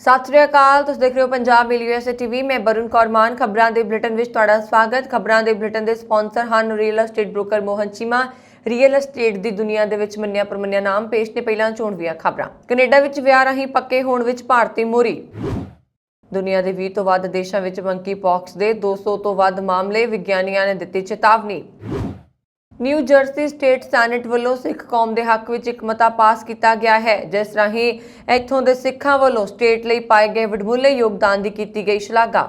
ਸਤਿ ਸ਼੍ਰੀ ਅਕਾਲ। ਤੁਸੀਂ ਦੇਖ ਰਹੇ ਹੋ ਪੰਜਾਬ ਮੇਲ USA TV। ਮੈਂ ਬरुण कौर मान। ਖਬਰਾਂ ਦੇ ਬੁਲੇਟਿਨ ਵਿੱਚ ਤੁਹਾਡਾ ਸਵਾਗਤ। ਖਬਰਾਂ ਦੇ ਬੁਲੇਟਿਨ ਦੇ ਸਪਾਂਸਰ ਹਨ real estate broker Mohan Cheema. Real estate ਦੀ ਦੁਨੀਆ ਦੇ ਵਿੱਚ ਮੰਨਿਆ ਪ੍ਰਮੰਨਿਆ ਨਾਮ। ਪੇਸ਼ ਨੇ ਪਹਿਲਾਂ ਚੋਣਵੀਆਂ ਖਬਰਾਂ। ਕੈਨੇਡਾ ਵਿੱਚ ਵਿਆਹ ਰਾਹੀਂ ਪੱਕੇ ਹੋਣ ਵਿੱਚ ਭਾਰਤੀ ਮੋਹਰੀ। ਦੁਨੀਆ ਦੇ 20 ਤੋਂ ਵੱਧ ਦੇਸ਼ਾਂ ਵਿੱਚ ਮੰਕੀ ਪੌਕਸ ਦੇ 200 ਤੋਂ ਵੱਧ ਮਾਮਲੇ। ਵਿਗਿਆਨੀਆਂ ਨੇ ਦਿੱਤੀ ਚੇਤਾਵਨੀ। ਨਿਊ ਜਰਸੀ ਸਟੇਟ ਸੈਨੇਟ ਵੱਲੋਂ ਸਿੱਖ ਕੌਮ ਦੇ ਹੱਕ ਵਿੱਚ ਇੱਕ ਮਤਾ ਪਾਸ ਕੀਤਾ ਗਿਆ ਹੈ, ਜਿਸ ਰਾਹੀਂ ਇੱਥੋਂ ਦੇ ਸਿੱਖਾਂ ਵੱਲੋਂ ਸਟੇਟ ਲਈ ਪਾਏ ਗਏ ਵਡਮੁੱਲੇ ਯੋਗਦਾਨ ਦੀ ਕੀਤੀ ਗਈ ਸ਼ਲਾਘਾ।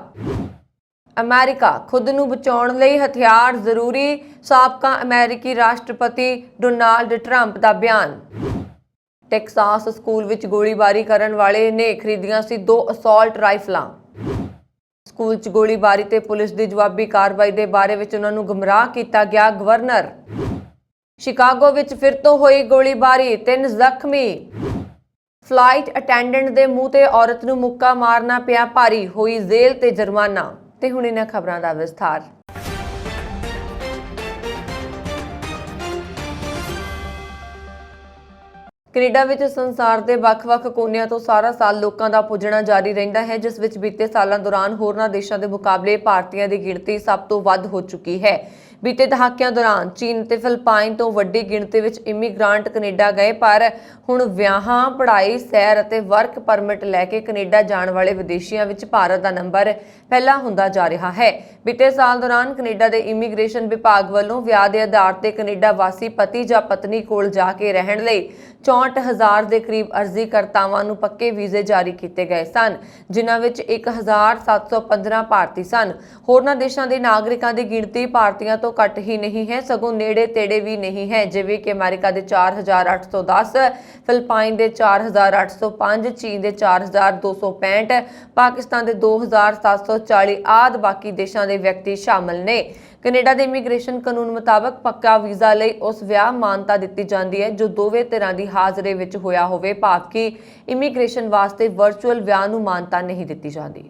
ਅਮਰੀਕਾ ਖੁਦ ਨੂੰ ਬਚਾਉਣ ਲਈ ਹਥਿਆਰ ਜ਼ਰੂਰੀ। ਸਾਬਕਾ ਅਮਰੀਕੀ ਰਾਸ਼ਟਰਪਤੀ ਡੋਨਾਲਡ ਟਰੰਪ ਦਾ ਬਿਆਨ। ਟੈਕਸਾਸ ਸਕੂਲ ਵਿੱਚ ਗੋਲੀਬਾਰੀ ਕਰਨ ਵਾਲੇ ਨੇ ਖਰੀਦੀਆਂ ਸੀ 2 ਅਸੌਲਟ ਰਾਈਫਲਾਂ। ਸਕੂਲ 'ਚ ਗੋਲੀਬਾਰੀ ਤੇ ਪੁਲਿਸ ਦੀ ਜਵਾਬੀ ਕਾਰਵਾਈ ਦੇ ਬਾਰੇ ਵਿੱਚ ਉਹਨਾਂ ਨੂੰ ਗੁੰਮਰਾਹ ਕੀਤਾ ਗਿਆ। ਗਵਰਨਰ। ਸ਼ਿਕਾਗੋ ਵਿੱਚ ਫਿਰ ਤੋਂ ਹੋਈ ਗੋਲੀਬਾਰੀ, 3 ਜ਼ਖਮੀ। ਫਲਾਈਟ ਅਟੈਂਡੈਂਟ ਦੇ ਮੂੰਹ ਤੇ ਔਰਤ ਨੂੰ ਮੁੱਕਾ ਮਾਰਨਾ ਪਿਆ ਭਾਰੀ, ਹੋਈ ਜੇਲ੍ਹ ਤੇ ਜੁਰਮਾਨਾ। ਤੇ ਹੁਣ ਇਹਨਾਂ ਖਬਰਾਂ ਦਾ ਵਿਸਥਾਰ। ਕੈਨੇਡਾ ਵਿੱਚ ਸੰਸਾਰ ਦੇ ਵੱਖ-ਵੱਖ ਕੋਨਿਆਂ ਤੋਂ ਸਾਰਾ ਸਾਲ ਲੋਕਾਂ ਦਾ ਪੁੱਜਣਾ ਜਾਰੀ ਰਹਿੰਦਾ ਹੈ, ਜਿਸ ਵਿੱਚ ਬੀਤੇ ਸਾਲਾਂ ਦੌਰਾਨ ਹੋਰਨਾਂ ਦੇਸ਼ਾਂ ਦੇ ਮੁਕਾਬਲੇ ਭਾਰਤੀਆਂ ਦੀ ਗਿਣਤੀ ਸਭ ਤੋਂ ਵੱਧ ਹੋ ਚੁੱਕੀ ਹੈ। ਬੀਤੇ ਦਹਾਕਿਆਂ ਦੌਰਾਨ ਚੀਨ ਤੇ ਫਿਲੀਪਾਈਨ ਤੋਂ ਵੱਡੀ ਗਿਣਤੀ ਵਿੱਚ ਇਮੀਗ੍ਰਾਂਟ ਕੈਨੇਡਾ ਗਏ, ਪਰ ਹੁਣ ਵਿਆਹਾਂ, ਪੜ੍ਹਾਈ, ਸੈਰ ਅਤੇ ਵਰਕ ਪਰਮਿਟ ਲੈ ਕੇ ਕੈਨੇਡਾ ਜਾਣ ਵਾਲੇ ਵਿਦੇਸ਼ੀਆਂ ਵਿੱਚ ਭਾਰਤ ਦਾ ਨੰਬਰ ਪਹਿਲਾ ਹੁੰਦਾ ਜਾ ਰਿਹਾ ਹੈ। ਬੀਤੇ ਸਾਲ ਦੌਰਾਨ ਕੈਨੇਡਾ ਦੇ ਇਮੀਗ੍ਰੇਸ਼ਨ ਵਿਭਾਗ ਵੱਲੋਂ ਵਿਆਹ ਦੇ ਆਧਾਰ ਤੇ ਕੈਨੇਡਾ ਵਾਸੀ ਪਤੀ ਜਾਂ ਪਤਨੀ ਕੋਲ ਜਾ ਕੇ ਰਹਿਣ ਲਈ 64,000 ਦੇ ਕਰੀਬ ਅਰਜ਼ੀਕਰਤਾਵਾਂ ਨੂੰ ਪੱਕੇ ਵੀਜ਼ੇ ਜਾਰੀ ਕੀਤੇ ਗਏ ਸਨ, ਜਿਨ੍ਹਾਂ ਵਿੱਚ 1,715 ਭਾਰਤੀ ਸਨ। ਹੋਰਨਾਂ ਦੇਸ਼ਾਂ ਦੇ ਨਾਗਰਿਕਾਂ ਦੀ ਗਿਣਤੀ ਭਾਰਤੀਆਂ ਤੋਂ ਘੱਟ ਹੀ ਨਹੀਂ ਹੈ, ਸਗੋਂ ਨੇੜੇ ਤੇੜੇ ਵੀ ਨਹੀਂ ਹੈ, ਜਿਵੇਂ ਕਿ ਅਮਰੀਕਾ ਦੇ 4,810, ਫਿਲੀਪਾਈਨ ਦੇ 4,805, ਚੀਨ ਦੇ 4,265, ਪਾਕਿਸਤਾਨ ਦੇ 2,740 ਆਦਿ ਬਾਕੀ ਦੇਸ਼ਾਂ ਦੇ ਵਿਅਕਤੀ ਸ਼ਾਮਲ ਨੇ। ਕੈਨੇਡਾ ਦੇ ਇਮੀਗ੍ਰੇਸ਼ਨ ਕਾਨੂੰਨ ਮੁਤਾਬਕ ਪੱਕਾ ਵੀਜ਼ਾ ਲਈ ਉਸ ਵਿਆਹ ਮਾਨਤਾ ਦਿੱਤੀ ਜਾਂਦੀ ਹੈ ਜੋ ਦੋਵੇਂ ਧਿਰਾਂ ਦੀ ਹਾਜ਼ਰੀ ਵਿੱਚ ਹੋਇਆ ਹੋਵੇ, ਭਾਵ ਕਿ ਇਮੀਗ੍ਰੇਸ਼ਨ ਵਾਸਤੇ ਵਰਚੁਅਲ ਵਿਆਹ ਨੂੰ ਮਾਨਤਾ ਨਹੀਂ ਦਿੱਤੀ ਜਾਂਦੀ।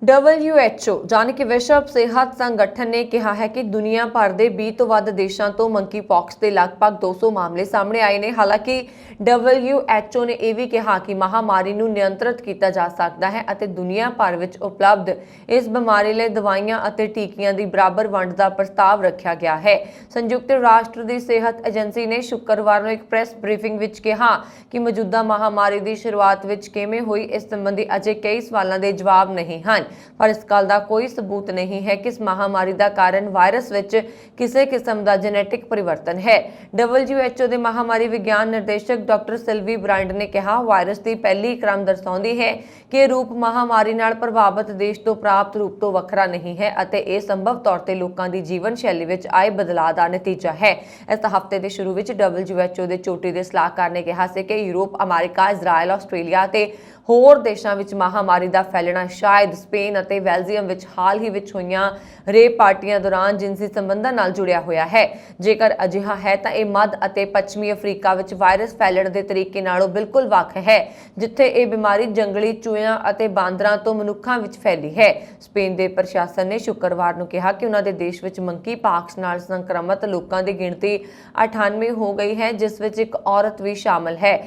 WHO ਜਾਨੀ ਕਿ ਵਿਸ਼ਵ ਸਿਹਤ ਸੰਗਠਨ ਨੇ ਕਿਹਾ ਹੈ ਕਿ ਦੁਨੀਆ ਭਰ ਦੇ 20 ਤੋਂ ਵੱਧ ਦੇਸ਼ਾਂ ਤੋਂ ਮੰਕੀ ਪੌਕਸ ਦੇ ਲਗਭਗ 200 ਮਾਮਲੇ ਸਾਹਮਣੇ ਆਏ ਨੇ। ਹਾਲਾਂਕਿ WHO ਨੇ ਇਹ ਵੀ ਕਿਹਾ ਕਿ ਮਹਾਮਾਰੀ ਨੂੰ ਨਿਯੰਤਰਿਤ ਕੀਤਾ ਜਾ ਸਕਦਾ ਹੈ ਅਤੇ ਦੁਨੀਆ ਭਰ ਵਿੱਚ ਉਪਲਬਧ ਇਸ ਬਿਮਾਰੀ ਲਈ ਦਵਾਈਆਂ ਅਤੇ ਟੀਕਿਆਂ ਦੀ ਬਰਾਬਰ ਵੰਡ ਦਾ ਪ੍ਰਸਤਾਵ ਰੱਖਿਆ ਗਿਆ ਹੈ। ਸੰਯੁਕਤ ਰਾਸ਼ਟਰ ਦੀ ਸਿਹਤ ਏਜੰਸੀ ਨੇ ਸ਼ੁੱਕਰਵਾਰ ਨੂੰ ਇੱਕ ਪ੍ਰੈਸ ਬਰੀਫਿੰਗ ਵਿੱਚ ਕਿਹਾ ਕਿ ਮੌਜੂਦਾ ਮਹਾਮਾਰੀ ਦੀ ਸ਼ੁਰੂਆਤ ਵਿੱਚ ਕਿਵੇਂ ਹੋਈ, ਇਸ ਸੰਬੰਧੀ ਅਜੇ ਕਈ ਸਵਾਲਾਂ ਦੇ ਜਵਾਬ ਨਹੀਂ ਹਨ, ਪਰ ਇਸ ਗੱਲ ਦਾ ਕੋਈ ਸਬੂਤ ਨਹੀਂ ਹੈ ਕਿ ਇਸ ਮਹਾਮਾਰੀ ਦਾ ਕਾਰਨ ਵਾਇਰਸ ਵਿੱਚ ਕਿਸੇ ਕਿਸਮ ਦਾ ਜੈਨੇਟਿਕ ਪਰਿਵਰਤਨ ਹੈ। WHO ਦੇ ਮਹਾਮਾਰੀ ਵਿਗਿਆਨ ਨਿਰਦੇਸ਼ਕ ਡਾਕਟਰ ਸਿਲਵੀ ਬ੍ਰਾਂਡ ਨੇ ਕਿਹਾ, ਵਾਇਰਸ ਦੀ ਪਹਿਲੀ ਕ੍ਰਮ ਦਰਸਾਉਂਦੀ ਹੈ ਕਿ ਇਹ ਰੂਪ ਮਹਾਮਾਰੀ ਨਾਲ ਪ੍ਰਭਾਵਿਤ ਦੇਸ਼ ਤੋਂ ਪ੍ਰਾਪਤ ਰੂਪ ਤੋਂ ਵੱਖਰਾ ਨਹੀਂ ਹੈ ਅਤੇ ਇਹ ਸੰਭਵ ਤੌਰ ਤੇ ਲੋਕਾਂ ਦੀ ਜੀਵਨ ਸ਼ੈਲੀ ਵਿੱਚ ਆਏ ਬਦਲਾਅ ਦਾ ਨਤੀਜਾ ਹੈ। ਇਸ ਹਫ਼ਤੇ ਦੇ ਸ਼ੁਰੂ ਵਿੱਚ WHO ਦੇ ਚੋਟੀ ਦੇ ਸਲਾਹਕਾਰ ਨੇ ਕਿਹਾ ਸੀ ਕਿ ਯੂਰਪ, ਅਮਰੀਕਾ, ਇਜ਼ਰਾਈਲ, ਆਸਟ੍ਰੇਲੀਆ ਤੇ ਹੋਰ ਦੇਸ਼ਾਂ ਵਿੱਚ ਮਹਾਮਾਰੀ ਦਾ ਫੈਲਣਾ ਸ਼ਾਇਦ ਸਪੇਨ ਅਤੇ ਬੈਲਜੀਅਮ ਵਿੱਚ ਹਾਲ ਹੀ ਵਿੱਚ ਹੋਈਆਂ ਰੇਪ ਪਾਰਟੀਆਂ ਦੌਰਾਨ ਜਿਨਸੀ ਸੰਬੰਧਾਂ ਨਾਲ ਜੁੜਿਆ ਹੋਇਆ ਹੈ। ਜੇਕਰ ਅਜਿਹਾ ਹੈ ਤਾਂ ਇਹ ਮੱਧ ਅਤੇ ਪੱਛਮੀ ਅਫਰੀਕਾ ਵਿੱਚ ਵਾਇਰਸ ਫੈਲਣ ਦੇ ਤਰੀਕੇ ਨਾਲੋਂ ਬਿਲਕੁਲ ਵੱਖ ਹੈ, ਜਿੱਥੇ ਇਹ ਬਿਮਾਰੀ ਜੰਗਲੀ ਚੂਹਿਆਂ ਅਤੇ ਬਾਂਦਰਾਂ ਤੋਂ ਮਨੁੱਖਾਂ ਵਿੱਚ ਫੈਲੀ ਹੈ। ਸਪੇਨ ਦੇ ਪ੍ਰਸ਼ਾਸਨ ਨੇ ਸ਼ੁੱਕਰਵਾਰ ਨੂੰ ਕਿਹਾ ਕਿ ਉਹਨਾਂ ਦੇ ਦੇਸ਼ ਵਿੱਚ ਮੰਕੀ ਪਾਕਸ ਨਾਲ ਸੰਕਰਮਿਤ ਲੋਕਾਂ ਦੀ ਗਿਣਤੀ 98 ਹੋ ਗਈ ਹੈ, ਜਿਸ ਵਿੱਚ ਇੱਕ ਔਰਤ ਵੀ ਸ਼ਾਮਲ ਹੈ।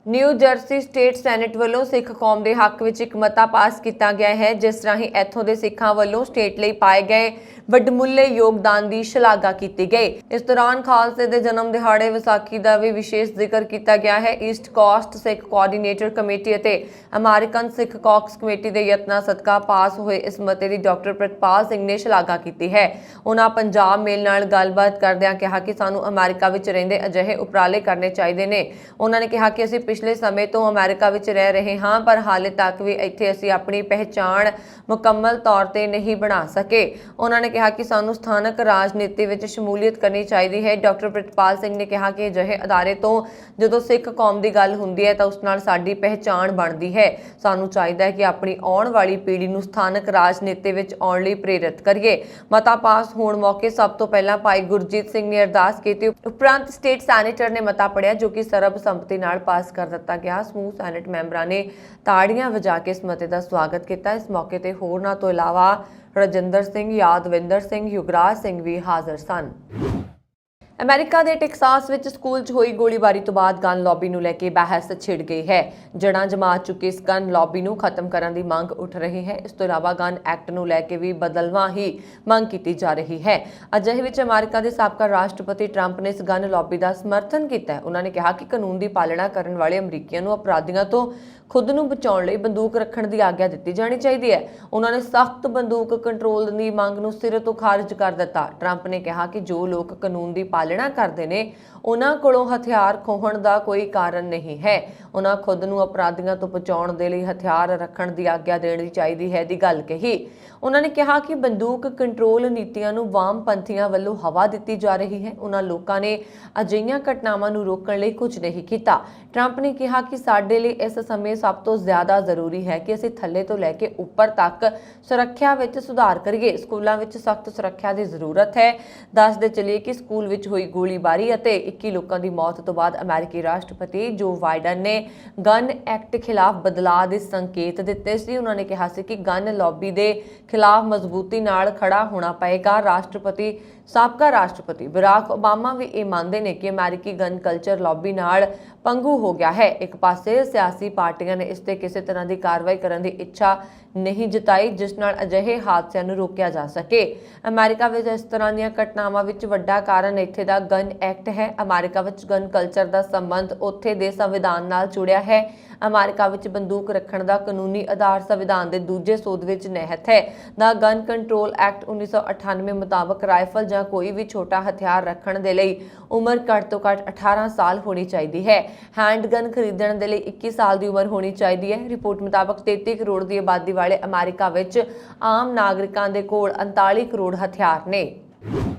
ਨਿਊ ਜਰਸੀ ਸਟੇਟ ਸੈਨੇਟ ਵੱਲੋਂ ਸਿੱਖ ਕੌਮ ਦੇ ਹੱਕ ਵਿੱਚ ਇੱਕ ਮਤਾ ਪਾਸ ਕੀਤਾ ਗਿਆ ਹੈ, ਜਿਸ ਰਾਹੀਂ ਇੱਥੋਂ ਦੇ ਸਿੱਖਾਂ ਵੱਲੋਂ ਸਟੇਟ ਲਈ ਪਾਏ ਗਏ ਵੱਡਮੁੱਲੇ ਯੋਗਦਾਨ ਦੀ ਸ਼ਲਾਘਾ ਕੀਤੀ ਗਈ। ਇਸ ਦੌਰਾਨ ਖਾਲਸੇ ਦੇ ਜਨਮ ਦਿਹਾੜੇ ਵਿਸਾਖੀ ਦਾ ਵੀ ਵਿਸ਼ੇਸ਼ ਜ਼ਿਕਰ ਕੀਤਾ ਗਿਆ ਹੈ। ਈਸਟ ਕੋਸਟ ਸਿੱਖ ਕੋਆਰਡੀਨੇਟਰ ਕਮੇਟੀ ਅਤੇ ਅਮਰੀਕਨ ਸਿੱਖ ਕਾਕਸ ਕਮੇਟੀ ਦੇ ਯਤਨਾਂ ਸਦਕਾ ਪਾਸ ਹੋਏ ਇਸ ਮਤੇ ਦੀ ਡਾਕਟਰ ਪ੍ਰਿਤਪਾਲ ਸਿੰਘ ਨੇ ਸ਼ਲਾਘਾ ਕੀਤੀ ਹੈ। ਉਹਨਾਂ ਪੰਜਾਬ ਮੇਲ ਨਾਲ ਗੱਲਬਾਤ ਕਰਦਿਆਂ ਕਿਹਾ ਕਿ ਸਾਨੂੰ ਅਮਰੀਕਾ ਵਿੱਚ ਰਹਿੰਦੇ ਅਜਿਹੇ ਉਪਰਾਲੇ ਕਰਨੇ ਚਾਹੀਦੇ ਨੇ। ਉਹਨਾਂ ਨੇ ਕਿਹਾ ਕਿ ਅਸੀਂ ਪਿਛਲੇ ਸਮੇਂ ਤੋਂ ਅਮਰੀਕਾ ਵਿੱਚ ਰਹਿ ਰਹੇ ਹਾਂ, ਪਰ ਹਾਲੇ ਤੱਕ ਵੀ ਇੱਥੇ ਅਸੀਂ ਆਪਣੀ ਪਹਿਚਾਣ ਮੁਕੰਮਲ ਤੌਰ ਤੇ ਨਹੀਂ ਬਣਾ ਸਕੇ। ਉਹਨਾਂ ਨੇ ਕਿਹਾ ਕਿ ਸਾਨੂੰ ਸਥਾਨਕ ਰਾਜਨੀਤੀ ਵਿੱਚ ਸ਼ਮੂਲੀਅਤ ਕਰਨੀ ਚਾਹੀਦੀ ਹੈ। ਡਾਕਟਰ ਪ੍ਰਿਤਪਾਲ ਸਿੰਘ ਨੇ ਕਿਹਾ ਕਿ ਅਜਿਹੇ ਅਦਾਰੇ ਤੋਂ ਜਦੋਂ ਸਿੱਖ ਕੌਮ ਦੀ ਗੱਲ ਹੁੰਦੀ ਹੈ ਤਾਂ ਉਸ ਨਾਲ ਸਾਡੀ ਪਹਿਚਾਣ ਬਣਦੀ ਹੈ। ਸਾਨੂੰ ਚਾਹੀਦਾ ਹੈ ਕਿ ਆਪਣੀ ਆਉਣ ਵਾਲੀ ਪੀੜ੍ਹੀ ਨੂੰ ਸਥਾਨਕ ਰਾਜਨੀਤੀ ਵਿੱਚ ਆਉਣ ਲਈ ਪ੍ਰੇਰਿਤ ਕਰੀਏ। ਮਤਾ ਪਾਸ ਹੋਣ ਮੌਕੇ ਸਭ ਤੋਂ ਪਹਿਲਾਂ ਭਾਈ ਗੁਰਜੀਤ ਸਿੰਘ ਨੇ ਅਰਦਾਸ ਕੀਤੀ। ਉਪਰੰਤ ਸਟੇਟ ਸੈਨੇਟਰ ਨੇ ਮਤਾ ਪੜ੍ਹਿਆ, ਜੋ ਕਿ ਸਰਬਸੰਮਤੀ ਨਾਲ ਪਾਸ ਕਰ ਦਿੱਤਾ ਗਿਆ। ਸਮੂਹ ਸੈਨੇਟ ਮੈਂਬਰਾਂ ਨੇ ਤਾੜੀਆਂ ਵਜਾ ਕੇ ਇਸ ਮਤੇ ਦਾ ਸਵਾਗਤ ਕੀਤਾ। ਇਸ ਮੌਕੇ ਤੇ ਹੋਰਨਾਂ ਤੋਂ ਇਲਾਵਾ ਰਜਿੰਦਰ ਸਿੰਘ, ਯਾਦਵਿੰਦਰ ਸਿੰਘ, ਯੁਗਰਾਜ ਸਿੰਘ ਵੀ ਹਾਜ਼ਰ ਸਨ। ਅਮਰੀਕਾ ਦੇ ਟੈਕਸਾਸ ਵਿੱਚ ਸਕੂਲ 'ਚ ਹੋਈ ਗੋਲੀਬਾਰੀ ਤੋਂ ਬਾਅਦ ਗਨ ਲੌਬੀ ਨੂੰ ਲੈ ਕੇ ਬਹਿਸ ਛਿੜ ਗਈ ਹੈ। ਜੜ੍ਹਾਂ ਜਮਾ ਚੁੱਕੀ ਇਸ ਗਨ ਲੌਬੀ ਨੂੰ ਖਤਮ ਕਰਨ ਦੀ ਮੰਗ ਉੱਠ ਰਹੀ ਹੈ। ਇਸ ਤੋਂ ਇਲਾਵਾ ਗਨ ਐਕਟ ਨੂੰ ਲੈ ਕੇ ਵੀ ਬਦਲਵਾਂ ਹੀ ਮੰਗ ਕੀਤੀ ਜਾ ਰਹੀ ਹੈ। ਅਜਿਹੇ ਵਿੱਚ ਅਮਰੀਕਾ ਦੇ ਸਾਬਕਾ ਰਾਸ਼ਟਰਪਤੀ ਟਰੰਪ ਨੇ ਇਸ ਗਨ ਲੌਬੀ ਦਾ ਸਮਰਥਨ ਕੀਤਾ ਹੈ। ਉਹਨਾਂ ਨੇ ਕਿਹਾ ਕਿ ਕਾਨੂੰਨ ਦੀ ਪਾਲਣਾ ਕਰਨ ਵਾਲੇ ਅਮਰੀਕੀਆਂ ਨੂੰ ਅਪਰਾਧੀਆਂ ਤੋਂ ਖੁਦ ਨੂੰ ਬਚਾਉਣ ਲਈ ਬੰਦੂਕ ਰੱਖਣ ਦੀ ਆਗਿਆ ਦਿੱਤੀ ਜਾਣੀ ਚਾਹੀਦੀ ਹੈ। ਉਹਨਾਂ ਨੇ ਸਖਤ ਬੰਦੂਕ ਕੰਟਰੋਲ ਦੀ ਮੰਗ ਨੂੰ ਸਿਰੇ ਤੋਂ ਖਾਰਜ ਕਰ ਦਿੱਤਾ। ਟਰੰਪ ਨੇ ਕਿਹਾ ਕਿ ਜੋ ਲੋਕ ਕਾਨੂੰਨ ਦੀ ਪਾਲਣਾ ਕਰਦੇ ਨੇ ਉਹਨਾਂ ਕੋਲੋਂ ਹਥਿਆਰ ਖੋਹਣ ਦਾ ਕੋਈ ਕਾਰਨ ਨਹੀਂ ਹੈ। ਉਹਨਾਂ ਖੁਦ ਨੂੰ ਅਪਰਾਧੀਆਂ ਤੋਂ ਬਚਾਉਣ ਦੇ ਲਈ ਹਥਿਆਰ ਰੱਖਣ ਦੀ ਆਗਿਆ ਦੇਣੀ ਚਾਹੀਦੀ ਹੈ ਦੀ ਗੱਲ ਕਹੀ। ਉਹਨਾਂ ਨੇ ਕਿਹਾ ਕਿ ਬੰਦੂਕ ਕੰਟਰੋਲ ਨੀਤੀਆਂ ਨੂੰ ਵਾਮਪੰਥੀਆਂ ਵੱਲੋਂ ਹਵਾ ਦਿੱਤੀ ਜਾ ਰਹੀ ਹੈ। ਉਹਨਾਂ ਲੋਕਾਂ ਨੇ ਅਜਿਹੀਆਂ ਘਟਨਾਵਾਂ ਨੂੰ ਰੋਕਣ ਲਈ ਕੁਝ ਨਹੀਂ ਕੀਤਾ। ਟਰੰਪ ਨੇ ਕਿਹਾ ਕਿ ਸਾਡੇ ਲਈ ਇਸ ਸਮੇਂ ਸਭ ਤੋਂ ਜ਼ਿਆਦਾ ਜ਼ਰੂਰੀ ਹੈ ਕਿ ਅਸੀਂ ਥੱਲੇ ਤੋਂ ਲੈ ਕੇ ਉੱਪਰ ਤੱਕ ਸੁਰੱਖਿਆ ਵਿੱਚ ਸੁਧਾਰ ਕਰੀਏ। ਸਕੂਲਾਂ ਵਿੱਚ ਸਖਤ ਸੁਰੱਖਿਆ ਦੀ ਜ਼ਰੂਰਤ ਹੈ। ਦੱਸਦੇ ਚੱਲੀਏ ਕਿ ਸਕੂਲ ਵਿੱਚ ਹੋਈ ਗੋਲੀਬਾਰੀ ਅਤੇ 21 ਲੋਕਾਂ ਦੀ ਮੌਤ ਤੋਂ ਬਾਅਦ ਅਮਰੀਕੀ ਰਾਸ਼ਟਰਪਤੀ ਜੋ ਬਾਈਡਨ ਨੇ ਗਨ ਐਕਟ ਖਿਲਾਫ ਬਦਲਾਅ ਦੇ ਸੰਕੇਤ ਦਿੱਤੇ ਸੀ। ਉਹਨਾਂ ਨੇ ਕਿਹਾ ਸੀ ਕਿ ਗਨ ਲੌਬੀ ਦੇ ਖਿਲਾਫ ਮਜ਼ਬੂਤੀ ਨਾਲ ਖੜਾ ਹੋਣਾ ਪਏਗਾ। ਸਾਬਕਾ ਰਾਸ਼ਟਰਪਤੀ ਬਰਾਕ ਓਬਾਮਾ ਵੀ ਇਹ ਮੰਨਦੇ ਨੇ ਕਿ ਅਮਰੀਕੀ ਗਨ ਕਲਚਰ ਲੌਬੀ ਨਾਲ ਪੰਗੂ ਹੋ ਗਿਆ ਹੈ। ਇੱਕ ਪਾਸੇ ਸਿਆਸੀ ਪਾਰਟੀਆਂ ਨੇ ਇਸ ਤੇ ਕਿਸੇ ਤਰ੍ਹਾਂ ਦੀ ਕਾਰਵਾਈ ਕਰਨ ਦੀ ਇੱਛਾ ਨਹੀਂ ਜਤਾਈ ਜਿਸ ਨਾਲ ਅਜਿਹੇ ਹਾਦਸਿਆਂ ਨੂੰ ਰੋਕਿਆ ਜਾ ਸਕੇ। ਅਮਰੀਕਾ ਵਿੱਚ ਇਸ ਤਰ੍ਹਾਂ ਦੀਆਂ ਘਟਨਾਵਾਂ ਵਿੱਚ ਵੱਡਾ ਕਾਰਨ ਇੱਥੇ ਦਾ ਗਨ ਐਕਟ ਹੈ। ਅਮਰੀਕਾ ਵਿੱਚ ਗਨ ਕਲਚਰ ਦਾ ਸੰਬੰਧ ਉੱਥੇ ਦੇ ਸੰਵਿਧਾਨ ਨਾਲ ਜੁੜਿਆ ਹੈ। ਅਮਰੀਕਾ ਵਿੱਚ ਬੰਦੂਕ ਰੱਖਣ ਦਾ ਕਾਨੂੰਨੀ ਆਧਾਰ ਸੰਵਿਧਾਨ ਦੇ ਦੂਜੇ ਸੋਧ ਵਿੱਚ ਨਿਹਿਤ ਹੈ। ਦਾ ਗਨ ਕੰਟਰੋਲ ਐਕਟ 1998 ਮੁਤਾਬਕ ਰਾਈਫਲ ਜਾਂ ਕੋਈ ਵੀ ਛੋਟਾ ਹਥਿਆਰ ਰੱਖਣ ਦੇ ਲਈ ਉਮਰ ਘੱਟ ਤੋਂ ਘੱਟ 18 ਸਾਲ ਹੋਣੀ ਚਾਹੀਦੀ ਹੈ। ਹੈਂਡਗਨ ਖਰੀਦਣ ਦੇ ਲਈ 21 ਸਾਲ ਦੀ ਉਮਰ ਹੋਣੀ ਚਾਹੀਦੀ ਹੈ। ਰਿਪੋਰਟ ਮੁਤਾਬਕ 33 ਕਰੋੜ ਦੀ ਆਬਾਦੀ ਵਾਲੇ ਅਮਰੀਕਾ ਵਿੱਚ ਆਮ ਨਾਗਰਿਕਾਂ ਦੇ ਕੋਲ 39 ਕਰੋੜ ਹਥਿਆਰ ਨੇ।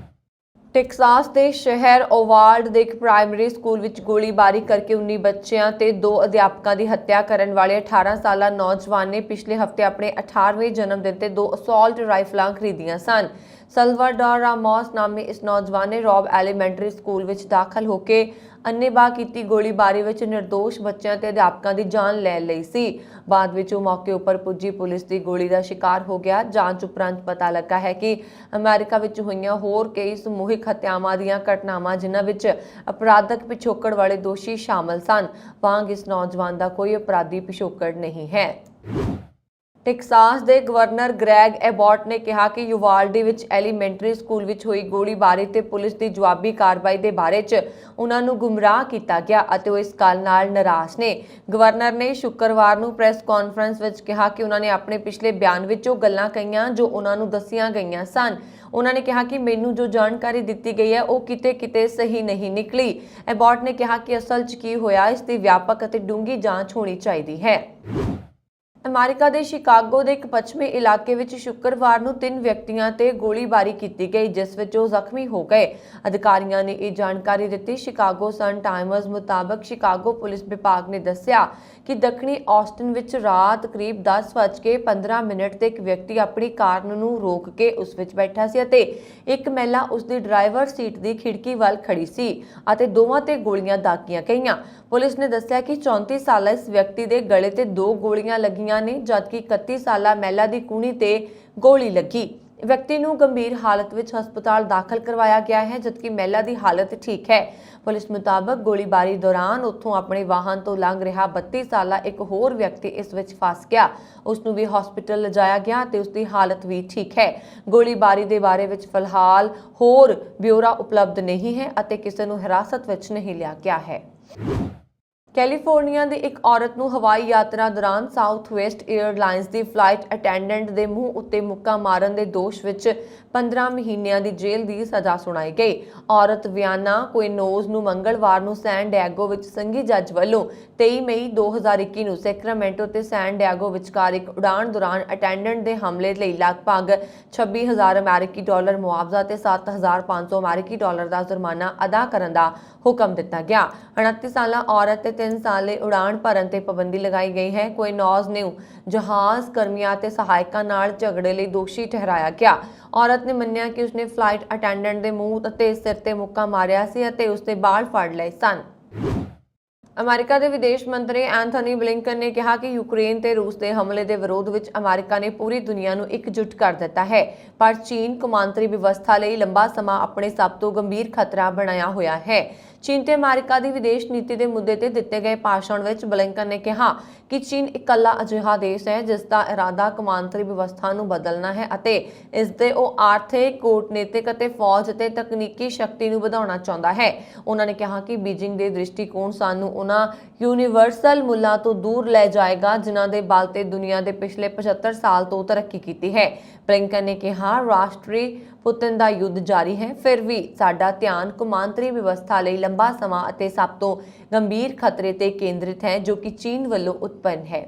ਟੈਕਸਾਸ ਦੇ ਸ਼ਹਿਰ ਓਵਾਲਡ ਦੇ ਇੱਕ ਪ੍ਰਾਇਮਰੀ ਸਕੂਲ ਵਿੱਚ ਗੋਲੀਬਾਰੀ ਕਰਕੇ 19 ਬੱਚਿਆਂ ਤੇ 2 ਅਧਿਆਪਕਾਂ ਦੀ ਹੱਤਿਆ ਕਰਨ ਵਾਲੇ 18 ਸਾਲਾ ਨੌਜਵਾਨ ਨੇ ਪਿਛਲੇ ਹਫ਼ਤੇ ਆਪਣੇ 18ਵੇਂ ਜਨਮ ਦਿਨ ਤੇ 2 ਅਸੌਲਟ ਰਾਈਫਲਾਂ ਖਰੀਦੀਆਂ ਸਨ। ਸਲਵਾਡੋਰ ਰਾਮੋਸ ਨਾਮੀ ਇਸ ਨੌਜਵਾਨ ਨੇ ਰੌਬ ਐਲੀਮੈਂਟਰੀ ਸਕੂਲ ਵਿੱਚ ਦਾਖਲ ਹੋ ਕੇ ਅੰਨ੍ਹੇਵਾਹ ਕੀਤੀ ਗੋਲੀਬਾਰੀ ਵਿੱਚ ਨਿਰਦੋਸ਼ ਬੱਚਿਆਂ ਤੇ ਅਧਿਆਪਕਾਂ ਦੀ ਜਾਨ ਲੈ ਲਈ ਸੀ। ਬਾਅਦ ਵਿੱਚ ਉਹ ਮੌਕੇ ਉੱਪਰ ਪੁੱਜੀ ਪੁਲਿਸ ਦੀ ਗੋਲੀ ਦਾ ਸ਼ਿਕਾਰ ਹੋ ਗਿਆ। ਜਾਂਚ ਉਪਰੰਤ ਪਤਾ ਲੱਗਾ ਹੈ ਕਿ ਅਮਰੀਕਾ ਵਿੱਚ ਹੋਈਆਂ ਹੋਰ ਕਈ ਸਮੂਹਿਕ ਹੱਤਿਆਵਾਂ ਦੀਆਂ ਘਟਨਾਵਾਂ ਜਿਨ੍ਹਾਂ ਵਿੱਚ ਅਪਰਾਧਕ ਪਿਛੋਕੜ ਵਾਲੇ ਦੋਸ਼ੀ ਸ਼ਾਮਲ ਸਨ ਵਾਂਗ ਇਸ ਨੌਜਵਾਨ ਦਾ ਕੋਈ ਅਪਰਾਧੀ ਪਿਛੋਕੜ ਨਹੀਂ ਹੈ। ਟੈਕਸਾਸ ਦੇ ਗਵਰਨਰ ਗ੍ਰੈਗ ਐਬੋਟ ਨੇ ਕਿਹਾ ਕਿ ਯੂਵਾਲਡੀ ਵਿੱਚ ਐਲੀਮੈਂਟਰੀ ਸਕੂਲ ਵਿੱਚ ਹੋਈ ਗੋਲੀਬਾਰੀ ਤੇ ਪੁਲਿਸ ਦੀ ਜਵਾਬੀ ਕਾਰਵਾਈ ਦੇ ਬਾਰੇ 'ਚ ਉਹਨਾਂ ਨੂੰ ਗੁੰਮਰਾਹ ਕੀਤਾ ਗਿਆ ਅਤੇ ਉਹ ਇਸ ਗੱਲ ਨਾਲ ਨਾਰਾਜ਼ ਨੇ। ਗਵਰਨਰ ਨੇ ਸ਼ੁੱਕਰਵਾਰ ਨੂੰ ਪ੍ਰੈਸ ਕਾਨਫਰੰਸ ਵਿੱਚ ਕਿਹਾ ਕਿ ਉਹਨਾਂ ਨੇ ਆਪਣੇ ਪਿਛਲੇ ਬਿਆਨ ਵਿੱਚ ਉਹ ਗੱਲਾਂ ਕਹੀਆਂ ਜੋ ਉਹਨਾਂ ਨੂੰ ਦੱਸੀਆਂ ਗਈਆਂ ਸਨ। ਉਹਨਾਂ ਨੇ ਕਿਹਾ ਕਿ ਮੈਨੂੰ ਜੋ ਜਾਣਕਾਰੀ ਦਿੱਤੀ ਗਈ ਹੈ ਉਹ ਕਿਤੇ ਸਹੀ ਨਹੀਂ ਨਿਕਲੀ। ਐਬੋਟ ਨੇ ਕਿਹਾ ਕਿ ਅਸਲ 'ਚ ਕੀ ਹੋਇਆ ਇਸ ਦੀ ਵਿਆਪਕ ਅਤੇ ਡੂੰਘੀ ਜਾਂਚ ਹੋਣੀ ਚਾਹੀਦੀ ਹੈ। ਅਮਰੀਕਾ ਦੇ ਸ਼ਿਕਾਗੋ ਦੇ ਇੱਕ ਪੱਛਮੀ ਇਲਾਕੇ ਵਿੱਚ ਸ਼ੁੱਕਰਵਾਰ ਨੂੰ 3 ਵਿਅਕਤੀਆਂ ਤੇ ਗੋਲੀਬਾਰੀ ਕੀਤੀ ਗਈ ਜਿਸ ਵਿੱਚ ਉਹ ਜ਼ਖਮੀ ਹੋ ਗਏ। ਅਧਿਕਾਰੀਆਂ ਨੇ ਇਹ ਜਾਣਕਾਰੀ ਦਿੱਤੀ। ਸ਼ਿਕਾਗੋ ਸਨ ਟਾਈਮਜ਼ ਮੁਤਾਬਕ ਸ਼ਿਕਾਗੋ ਪੁਲਿਸ ਵਿਭਾਗ ਨੇ ਦੱਸਿਆ ਕਿ ਦੱਖਣੀ ਆਸਟਨ ਵਿੱਚ ਰਾਤ ਕਰੀਬ 10:15 ਤੇ ਇੱਕ ਵਿਅਕਤੀ ਆਪਣੀ ਕਾਰ ਨੂੰ ਰੋਕ ਕੇ ਉਸ ਵਿੱਚ ਬੈਠਾ ਸੀ ਅਤੇ ਇੱਕ ਮਹਿਲਾ ਉਸ ਦੀ ਡਰਾਈਵਰ ਸੀਟ ਦੀ ਖਿੜਕੀ ਵੱਲ ਖੜੀ ਸੀ ਅਤੇ ਦੋਵਾਂ ਤੇ ਗੋਲੀਆਂ ਦਾਗੀਆਂ ਗਈਆਂ। ਪੁਲਿਸ ਨੇ ਦੱਸਿਆ ਕਿ 34 ਸਾਲਾ ਇਸ ਵਿਅਕਤੀ ਦੇ ਗਲੇ ਤੇ 2 ਗੋਲੀਆਂ ਲੱਗੀਆਂ ਨੇ ਜਦਕਿ 31 ਸਾਲਾ ਮਹਿਲਾ ਦੀ ਕੂਹਣੀ ਤੇ ਗੋਲੀ ਲੱਗੀ। ਵਿਅਕਤੀ ਨੂੰ ਗੰਭੀਰ ਹਾਲਤ ਵਿੱਚ ਹਸਪਤਾਲ ਦਾਖਲ ਕਰਵਾਇਆ ਗਿਆ ਹੈ ਜਦਕਿ ਮਹਿਲਾ ਦੀ ਹਾਲਤ ਠੀਕ ਹੈ। ਪੁਲਿਸ ਮੁਤਾਬਕ ਗੋਲੀਬਾਰੀ ਦੌਰਾਨ ਉੱਥੋਂ ਆਪਣੇ ਵਾਹਨ ਤੋਂ ਲੰਘ ਰਿਹਾ 32 ਸਾਲਾ ਇੱਕ ਹੋਰ ਵਿਅਕਤੀ ਇਸ ਵਿੱਚ ਫਸ ਗਿਆ। ਉਸ ਨੂੰ ਵੀ ਹਸਪਤਾਲ ਲਿਜਾਇਆ ਗਿਆ ਤੇ ਉਸ ਦੀ ਹਾਲਤ ਵੀ ਠੀਕ ਹੈ। ਗੋਲੀਬਾਰੀ ਦੇ ਬਾਰੇ ਵਿੱਚ ਫਿਲਹਾਲ ਹੋਰ ਬਿਊਰਾ ਉਪਲਬਧ ਨਹੀਂ ਹੈ ਅਤੇ ਕਿਸੇ ਨੂੰ ਹਿਰਾਸਤ ਵਿੱਚ ਨਹੀਂ ਲਿਆ ਗਿਆ ਹੈ। ਕੈਲੀਫੋਰਨੀਆ ਦੀ ਇੱਕ ਔਰਤ ਨੂੰ ਹਵਾਈ ਯਾਤਰਾ ਦੌਰਾਨ ਸਾਊਥਵੈਸਟ 에ਅਰਲਾਈਨਸ ਦੀ ਫਲਾਈਟ ਅਟੈਂਡੈਂਟ ਦੇ ਮੂੰਹ ਉੱਤੇ ਮੁੱਕਾ ਮਾਰਨ ਦੇ ਦੋਸ਼ ਵਿੱਚ 15 ਮਹੀਨਿਆਂ ਦੀ ਜੇਲ੍ਹ ਦੀ ਸਜ਼ਾ ਸੁਣਾਈ ਗਈ। ਔਰਤ ਵਿਆਨਾ ਕੁਇਨੋਜ਼ ਨੂੰ ਮੰਗਲਵਾਰ ਨੂੰ ਸੈਨ ਡਿਏਗੋ ਵਿੱਚ ਸੰਘੀ ਜੱਜ ਵੱਲੋਂ 23 ਮਈ 2021 ਨੂੰ ਸੈਕਰਾਮੈਂਟੋ ਤੇ ਸੈਨ ਡਿਏਗੋ ਵਿਚਕਾਰ ਇੱਕ ਉਡਾਣ ਦੌਰਾਨ ਅਟੈਂਡੈਂਟ ਦੇ ਹਮਲੇ ਲਈ ਲਗਭਗ 26,000 ਅਮਰੀਕੀ ਡਾਲਰ ਮੁਆਵਜ਼ਾ ਤੇ 7,500 ਅਮਰੀਕੀ ਡਾਲਰ ਦਾ ਜੁਰਮਾਨਾ ਅਦਾ ਕਰਨ ਦਾ ਹੁਕਮ ਦਿੱਤਾ ਗਿਆ। 29 ਸਾਲਾ ਔਰਤ ਤੇ 3 ਸਾਲੇ ਉਡਾਣ ਭਰਨ ਤੇ ਪਾਬੰਦੀ ਲਗਾਈ ਗਈ ਹੈ। ਕੁਇਨੋਜ਼ ਨੂੰ ਜਹਾਜ਼ ਕਰਮੀਆਂ ਤੇ ਸਹਾਇਕਾਂ ਨਾਲ ਝਗੜੇ ਲਈ ਦੋਸ਼ੀ ਠਹਿਰਾਇਆ ਗਿਆ। ਔਰਤ ਨੇ ਮੰਨਿਆ ਕਿ ਉਸਨੇ ਫਲਾਈਟ ਅਟੈਂਡੈਂਟ ਦੇ ਮੂੰਹ ਅਤੇ ਸਿਰ ਤੇ ਮੁੱਕਾ ਮਾਰਿਆ ਸੀ ਅਤੇ ਉਸਦੇ ਵਾਲ ਫੜ ਲਏ ਸਨ। ਅਮਰੀਕਾ ਦੇ ਵਿਦੇਸ਼ ਮੰਤਰੀ ਐਂਥਨੀ ਬਲਿੰਕਨ ਨੇ ਕਿਹਾ ਕਿ ਯੂਕਰੇਨ ਤੇ ਰੂਸ ਦੇ ਹਮਲੇ ਦੇ ਵਿਰੋਧ ਵਿੱਚ ਅਮਰੀਕਾ ਨੇ ਪੂਰੀ ਦੁਨੀਆ ਨੂੰ ਇਕਜੁੱਟ ਕਰ ਦਿੱਤਾ ਹੈ, ਪਰ ਚੀਨ ਕੌਮਾਂਤਰੀ ਵਿਵਸਥਾ ਲਈ ਲੰਬਾ ਸਮਾਂ ਆਪਣੇ ਸਭ ਤੋਂ ਗੰਭੀਰ ਖਤਰਾ ਬਣਾਇਆ ਹੋਇਆ ਹੈ। ਚੀਨ ਤੇ ਅਮਰੀਕਾ ਦੀ ਵਿਦੇਸ਼ ਨੀਤੀ ਦੇ ਮੁੱਦੇ ਤੇ ਦਿੱਤੇ ਗਏ ਭਾਸ਼ਣ ਵਿੱਚ ਬਲਿੰਕਨ ਨੇ ਕਿਹਾ ਕਿ ਚੀਨ ਇਕੱਲਾ ਅਜਿਹਾ ਦੇਸ਼ ਹੈ ਜਿਸ ਦਾ ਇਰਾਦਾ ਕੌਮਾਂਤਰੀ ਵਿਵਸਥਾ ਨੂੰ ਬਦਲਣਾ ਹੈ ਅਤੇ ਇਸ ਦੇ ਉਹ ਆਰਥਿਕ, ਕੂਟਨੀਤਿਕ ਅਤੇ ਫੌਜ ਅਤੇ ਤਕਨੀਕੀ ਸ਼ਕਤੀ ਨੂੰ ਵਧਾਉਣਾ ਚਾਹੁੰਦਾ ਹੈ। ਉਹਨਾਂ ਨੇ ਕਿਹਾ ਕਿ ਬੀਜਿੰਗ ਦੇ ਦ੍ਰਿਸ਼ਟੀਕੋਣ ਸਾਨੂੰ ਉਹਨਾਂ ਯੂਨੀਵਰਸਲ ਮੁੱਲਾਂ ਤੋਂ ਦੂਰ ਲੈ ਜਾਏਗਾ ਜਿਨ੍ਹਾਂ ਦੇ ਬਲ ਤੇ ਦੁਨੀਆ ਦੇ ਪਿਛਲੇ 75 ਸਾਲ ਤੋਂ ਤਰੱਕੀ ਕੀਤੀ ਹੈ। ਬਲਿੰਕਨ ਨੇ ਕਿਹਾ, ਰਾਸ਼ਟਰੀ ਪੁਤਨ ਦਾ ਯੁੱਧ ਜਾਰੀ ਹੈ, ਫਿਰ ਵੀ ਸਾਡਾ ਧਿਆਨ ਕੌਮਾਂਤਰੀ ਵਿਵਸਥਾ ਲਈ ਲੰਬਾ ਸਮਾਂ ਅਤੇ ਸਭ ਤੋਂ ਗੰਭੀਰ ਖਤਰੇ ਤੇ ਕੇਂਦਰਿਤ ਹੈ ਜੋ ਕਿ ਚੀਨ ਵੱਲੋਂ ਉਤਪੰਨ ਹੈ।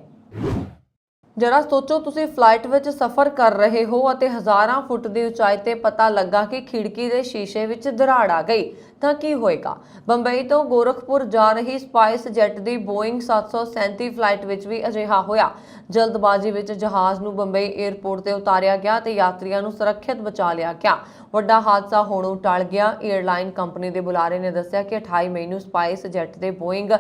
ਜਰਾ ਸੋਚੋ, ਤੁਸੀਂ ਫਲਾਈਟ ਵਿੱਚ ਸਫ਼ਰ ਕਰ ਰਹੇ ਹੋ ਅਤੇ ਹਜ਼ਾਰਾਂ ਫੁੱਟ ਦੀ ਉਚਾਈ ਤੇ ਪਤਾ ਲੱਗਾ ਕਿ ਖਿੜਕੀ ਦੇ ਸ਼ੀਸ਼ੇ ਵਿੱਚ ਦਰਾੜ ਆ ਗਈ ਤਾਂ ਕੀ ਹੋਏਗਾ। ਬੰਬਈ ਤੋਂ ਗੋਰਖਪੁਰ ਜਾ ਰਹੀ ਸਪਾਈਸ ਜੈਟ ਦੀ ਬੋਇੰਗ 737 ਫਲਾਈਟ ਵਿੱਚ ਵੀ ਅਜਿਹਾ ਹੋਇਆ। ਜਲਦਬਾਜ਼ੀ ਵਿੱਚ ਜਹਾਜ਼ ਨੂੰ ਬੰਬਈ 에ਅਰਪੋਰਟ ਤੇ ਉਤਾਰਿਆ ਗਿਆ ਤੇ ਯਾਤਰੀਆਂ ਨੂੰ ਸੁਰੱਖਿਅਤ ਬਚਾ ਲਿਆ ਗਿਆ। ਵੱਡਾ ਹਾਦਸਾ ਹੋਣੋਂ ਟਲ ਗਿਆ। 에ਅਰਲਾਈਨ ਕੰਪਨੀ ਦੇ ਬੁਲਾਰੇ ਨੇ ਦੱਸਿਆ ਕਿ 28 ਮਈ ਨੂੰ ਸਪਾਈਸ ਜੈਟ ਦੇ ਬੋਇੰਗ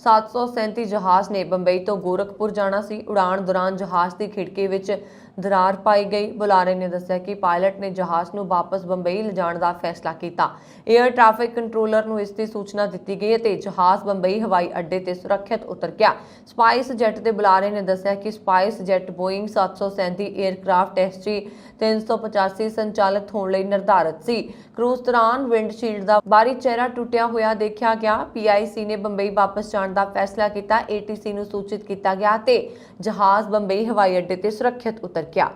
737 ਜਹਾਜ਼ ਨੇ ਬੰਬਈ ਤੋਂ ਗੋਰਖਪੁਰ ਜਾਣਾ ਸੀ। ਉਡਾਣ ਦੌਰਾਨ ਜਹਾਜ਼ ਦੀ ਖਿੜਕੀ ਵਿੱਚ ਦਰਾਰ ਪਾਈ ਗਈ। ਬੁਲਾਰੇ ਨੇ ਦੱਸਿਆ ਕਿ ਪਾਇਲਟ ਨੇ ਜਹਾਜ਼ ਨੂੰ ਵਾਪਸ ਬੰਬਈ ਲਿਜਾਣ ਦਾ ਫੈਸਲਾ ਕੀਤਾ। 에ਅਰ ਟ੍ਰੈਫਿਕ ਕੰਟਰੋਲਰ ਨੂੰ ਇਸ ਦੀ ਸੂਚਨਾ ਦਿੱਤੀ ਗਈ ਅਤੇ ਜਹਾਜ਼ ਬੰਬਈ ਹਵਾਈ ਅੱਡੇ ਤੇ ਸੁਰੱਖਿਅਤ ਉਤਰ ਗਿਆ। ਸਪਾਈਸ ਜੈਟ ਦੇ ਬੁਲਾਰੇ ਨੇ ਦੱਸਿਆ ਕਿ spice jet Boeing 737 aircraft SG 385 ਸੰਚਾਲਿਤ ਹੋਣ ਲਈ ਨਿਰਧਾਰਿਤ ਸੀ। ਕਰੂਜ਼ ਦੌਰਾਨ ਵਿੰਡਸ਼ੀਲਡ ਦਾ ਬਾਹਰੀ ਚਿਹਰਾ ਟੁੱਟਿਆ ਹੋਇਆ ਦੇਖਿਆ ਗਿਆ। PIC ਨੇ ਬੰਬਈ ਵਾਪਸ ਜਾਣ ਦਾ ਫੈਸਲਾ ਕੀਤਾ। ATC ਨੂੰ ਸੂਚਿਤ ਕੀਤਾ ਗਿਆ ਤੇ ਜਹਾਜ਼ ਬੰਬਈ ਹਵਾਈ ਅੱਡੇ ਤੇ ਸੁਰੱਖਿਅਤ ਉਤਰ ਗਿਆ।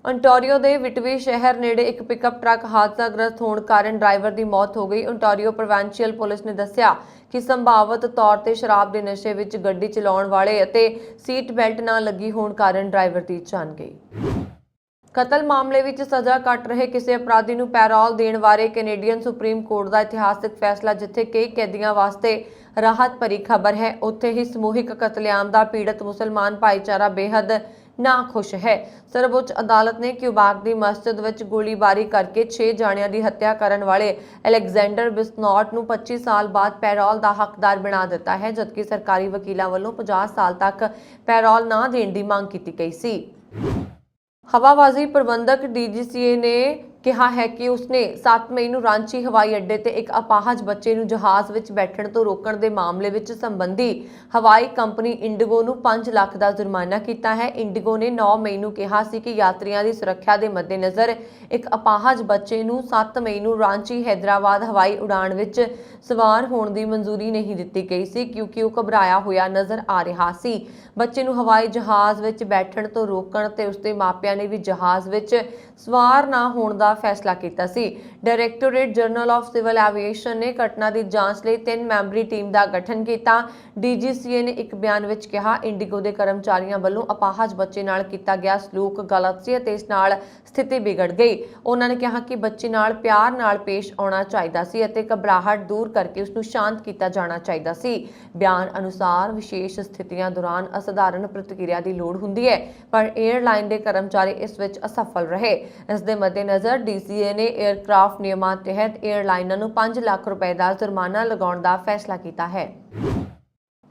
ontario ਦੇ ਵਿਟਵੀ ਸ਼ਹਿਰ ਨੇੜੇ ਇੱਕ ਪਿਕਅਪ ਟਰੱਕ ਹਾਦਸਾਗ੍ਰਸਤ ਹੋਣ ਕਾਰਨ ਡਰਾਈਵਰ ਦੀ ਮੌਤ ਹੋ ਗਈ। ontario ਪ੍ਰੋਵਿੰਸ਼ੀਅਲ ਪੁਲਿਸ ਨੇ ਦੱਸਿਆ ਕਿ ਸੰਭਾਵਤ ਤੌਰ ਤੇ ਸ਼ਰਾਬ ਦੇ ਨਸ਼ੇ ਵਿੱਚ ਗੱਡੀ ਚਲਾਉਣ ਵਾਲੇ ਅਤੇ ਸੀਟ ਬੈਲਟ ਨਾ ਲੱਗੀ ਹੋਣ ਕਾਰਨ ਡਰਾਈਵਰ ਦੀ ਜਾਨ ਗਈ। ਕਤਲ ਮਾਮਲੇ ਵਿੱਚ ਸਜ਼ਾ ਕੱਟ ਰਹੇ ਕਿਸੇ ਅਪਰਾਧੀ ਨੂੰ ਪੈਰੋਲ ਦੇਣ ਬਾਰੇ ਕੈਨੇਡੀਅਨ ਸੁਪਰੀਮ ਕੋਰਟ ਦਾ ਇਤਿਹਾਸਕ ਫੈਸਲਾ, ਜਿੱਥੇ ਕਈ ਕੈਦੀਆਂ ਵਾਸਤੇ ਰਾਹਤ ਭਰੀ ਖਬਰ ਹੈ, ਉੱਥੇ ਹੀ ਸਮੂਹਿਕ ਕਤਲੇਆਮ ਦਾ ਪੀੜਤ ਮੁਸਲਮਾਨ ਭਾਈਚਾਰਾ ਬੇਹੱਦ ਨਾਖੁਸ਼ ਹੈ। ਸਰਵਉੱਚ ਅਦਾਲਤ ਨੇ ਕਿਊਬੈਕ ਦੀ ਮਸਜਿਦ ਵਿੱਚ ਗੋਲੀਬਾਰੀ ਕਰਕੇ 6 ਜਾਣਿਆਂ ਦੀ ਹੱਤਿਆ ਕਰਨ ਵਾਲੇ ਅਲੈਗਜ਼ੈਂਡਰ ਬਿਸਨੌਟ ਨੂੰ 25 ਸਾਲ ਬਾਅਦ ਪੈਰੋਲ ਦਾ ਹੱਕਦਾਰ ਬਣਾ ਦਿੱਤਾ ਹੈ, ਜਦਕਿ ਸਰਕਾਰੀ ਵਕੀਲਾਂ ਵੱਲੋਂ 50 ਸਾਲ ਤੱਕ ਪੈਰੋਲ ਨਾ ਦੇਣ ਦੀ ਮੰਗ ਕੀਤੀ ਗਈ ਸੀ। ਹਵਾਬਾਜ਼ੀ ਪ੍ਰਬੰਧਕ DGCA ਨੇ ਕਿਹਾ ਹੈ ਕਿ ਉਸਨੇ 7 ਮਈ ਨੂੰ ਰਾਂਚੀ ਹਵਾਈ ਅੱਡੇ ਤੇ ਇੱਕ ਅਪਾਹਜ ਬੱਚੇ ਨੂੰ ਜਹਾਜ਼ ਵਿੱਚ ਬੈਠਣ ਤੋਂ ਰੋਕਣ ਦੇ ਮਾਮਲੇ ਵਿੱਚ ਸੰਬੰਧੀ ਹਵਾਈ ਕੰਪਨੀ ਇੰਡੀਗੋ ਨੂੰ 5 ਲੱਖ ਦਾ ਜੁਰਮਾਨਾ ਕੀਤਾ ਹੈ। ਇੰਡੀਗੋ ਨੇ 9 ਮਈ ਨੂੰ ਕਿਹਾ ਸੀ ਕਿ ਯਾਤਰੀਆਂ ਦੀ ਸੁਰੱਖਿਆ ਦੇ ਮੱਦੇਨਜ਼ਰ ਇੱਕ ਅਪਾਹਜ ਬੱਚੇ ਨੂੰ 7 ਮਈ ਨੂੰ ਰਾਂਚੀ ਹੈਦਰਾਬਾਦ ਹਵਾਈ ਉਡਾਣ ਵਿੱਚ ਸਵਾਰ ਹੋਣ ਦੀ ਮਨਜ਼ੂਰੀ ਨਹੀਂ ਦਿੱਤੀ ਗਈ ਸੀ, ਕਿਉਂਕਿ ਉਹ ਘਬਰਾਇਆ ਹੋਇਆ ਨਜ਼ਰ ਆ ਰਿਹਾ ਸੀ। ਬੱਚੇ ਨੂੰ ਹਵਾਈ ਜਹਾਜ਼ ਵਿੱਚ ਬੈਠਣ ਤੋਂ ਰੋਕਣ ਤੇ ਉਸਦੇ ਮਾਪਿਆਂ ਨੇ ਵੀ ਜਹਾਜ਼ ਵਿੱਚ ਸਵਾਰ ਨਾ ਹੋਣ ਦਾ ਫੈਸਲਾ ਕੀਤਾ ਸੀ। Directorate general of civil aviation ਨੇ ਘਟਨਾ ਦੀ ਜਾਂਚ ਲਈ 3 ਮੈਂਬਰੀ ਟੀਮ ਦਾ ਗਠਨ ਕੀਤਾ। DGCA ਨੇ ਇੱਕ ਬਿਆਨ ਵਿੱਚ ਕਿਹਾ, ਇੰਡੀਗੋ ਦੇ ਕਰਮਚਾਰੀਆਂ ਵੱਲੋਂ ਅਪਾਹਜ ਬੱਚੇ ਨਾਲ ਕੀਤਾ ਗਿਆ ਸਲੂਕ ਗਲਤ ਸੀ ਅਤੇ ਇਸ ਨਾਲ ਸਥਿਤੀ ਵਿਗੜ ਗਈ। ਉਹਨਾਂ ਨੇ ਕਿਹਾ ਕਿ ਬੱਚੇ ਨਾਲ ਪਿਆਰ ਨਾਲ ਪੇਸ਼ ਆਉਣਾ ਚਾਹੀਦਾ ਸੀ ਅਤੇ ਘਬਰਾਹਟ ਦੂਰ ਕਰਕੇ ਉਸ ਨੂੰ ਸ਼ਾਂਤ ਕੀਤਾ ਜਾਣਾ ਚਾਹੀਦਾ ਸੀ। ਬਿਆਨ ਅਨੁਸਾਰ ਵਿਸ਼ੇਸ਼ ਸਥਿਤੀਆਂ ਦੌਰਾਨ ਅਸਾਧਾਰਨ ਪ੍ਰਤੀਕਿਰਿਆ ਦੀ ਲੋੜ ਹੁੰਦੀ ਹੈ, ਪਰ 에ਅਰਲਾਈਨ ਦੇ ਕਰਮਚਾਰੀ ਇਸ ਵਿੱਚ ਅਸਫਲ ਰਹੇ। ਇਸ ਦੇ ਮੱਦੇਨਜ਼ਰ DCA ਨੇ 에ਅਰਕ੍ਰਾਫਟ ਨਿਯਮਾਂ ਤਹਿਤ 에ਅਰਲਾਈਨਾਂ ਨੂੰ 5 ਲੱਖ ਰੁਪਏ ਦਾ ਜੁਰਮਾਨਾ ਲਗਾਉਣ ਦਾ ਫੈਸਲਾ ਕੀਤਾ ਹੈ।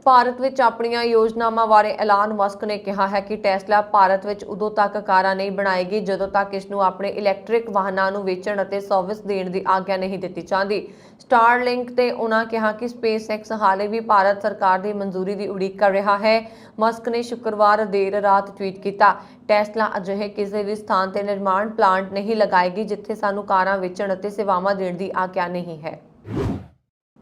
ਭਾਰਤ ਵਿੱਚ ਆਪਣੀਆਂ ਯੋਜਨਾਵਾਂ ਬਾਰੇ ਐਲਾਨ ਮਸਕ ਨੇ ਕਿਹਾ ਹੈ ਕਿ ਟੈਸਲਾ ਭਾਰਤ ਵਿੱਚ ਉਦੋਂ ਤੱਕ ਕਾਰਾਂ ਨਹੀਂ ਬਣਾਏਗੀ ਜਦੋਂ ਤੱਕ ਇਸ ਨੂੰ ਆਪਣੇ ਇਲੈਕਟ੍ਰਿਕ ਵਾਹਨਾਂ ਨੂੰ ਵੇਚਣ ਅਤੇ ਸਰਵਿਸ ਦੇਣ ਦੀ ਆਗਿਆ ਨਹੀਂ ਦਿੱਤੀ ਜਾਂਦੀ। ਸਟਾਰਲਿੰਕ ਤੇ ਉਹਨਾਂ ਕਿਹਾ ਕਿ SpaceX ਹਾਲੇ ਵੀ ਭਾਰਤ ਸਰਕਾਰ ਦੀ ਮਨਜ਼ੂਰੀ ਦੀ ਉਡੀਕ ਕਰ ਰਿਹਾ ਹੈ। ਮਸਕ ਨੇ ਸ਼ੁੱਕਰਵਾਰ ਦੇਰ ਰਾਤ ਟਵੀਟ ਕੀਤਾ, ਟੈਸਲਾ ਅਜਿਹੇ ਕਿਸੇ ਵੀ ਸਥਾਨ ਤੇ ਨਿਰਮਾਣ ਪਲਾਂਟ ਨਹੀਂ ਲਗਾਏਗੀ ਜਿੱਥੇ ਸਾਨੂੰ ਕਾਰਾਂ ਵੇਚਣ ਅਤੇ ਸੇਵਾਵਾਂ ਦੇਣ ਦੀ ਆਗਿਆ ਨਹੀਂ ਹੈ।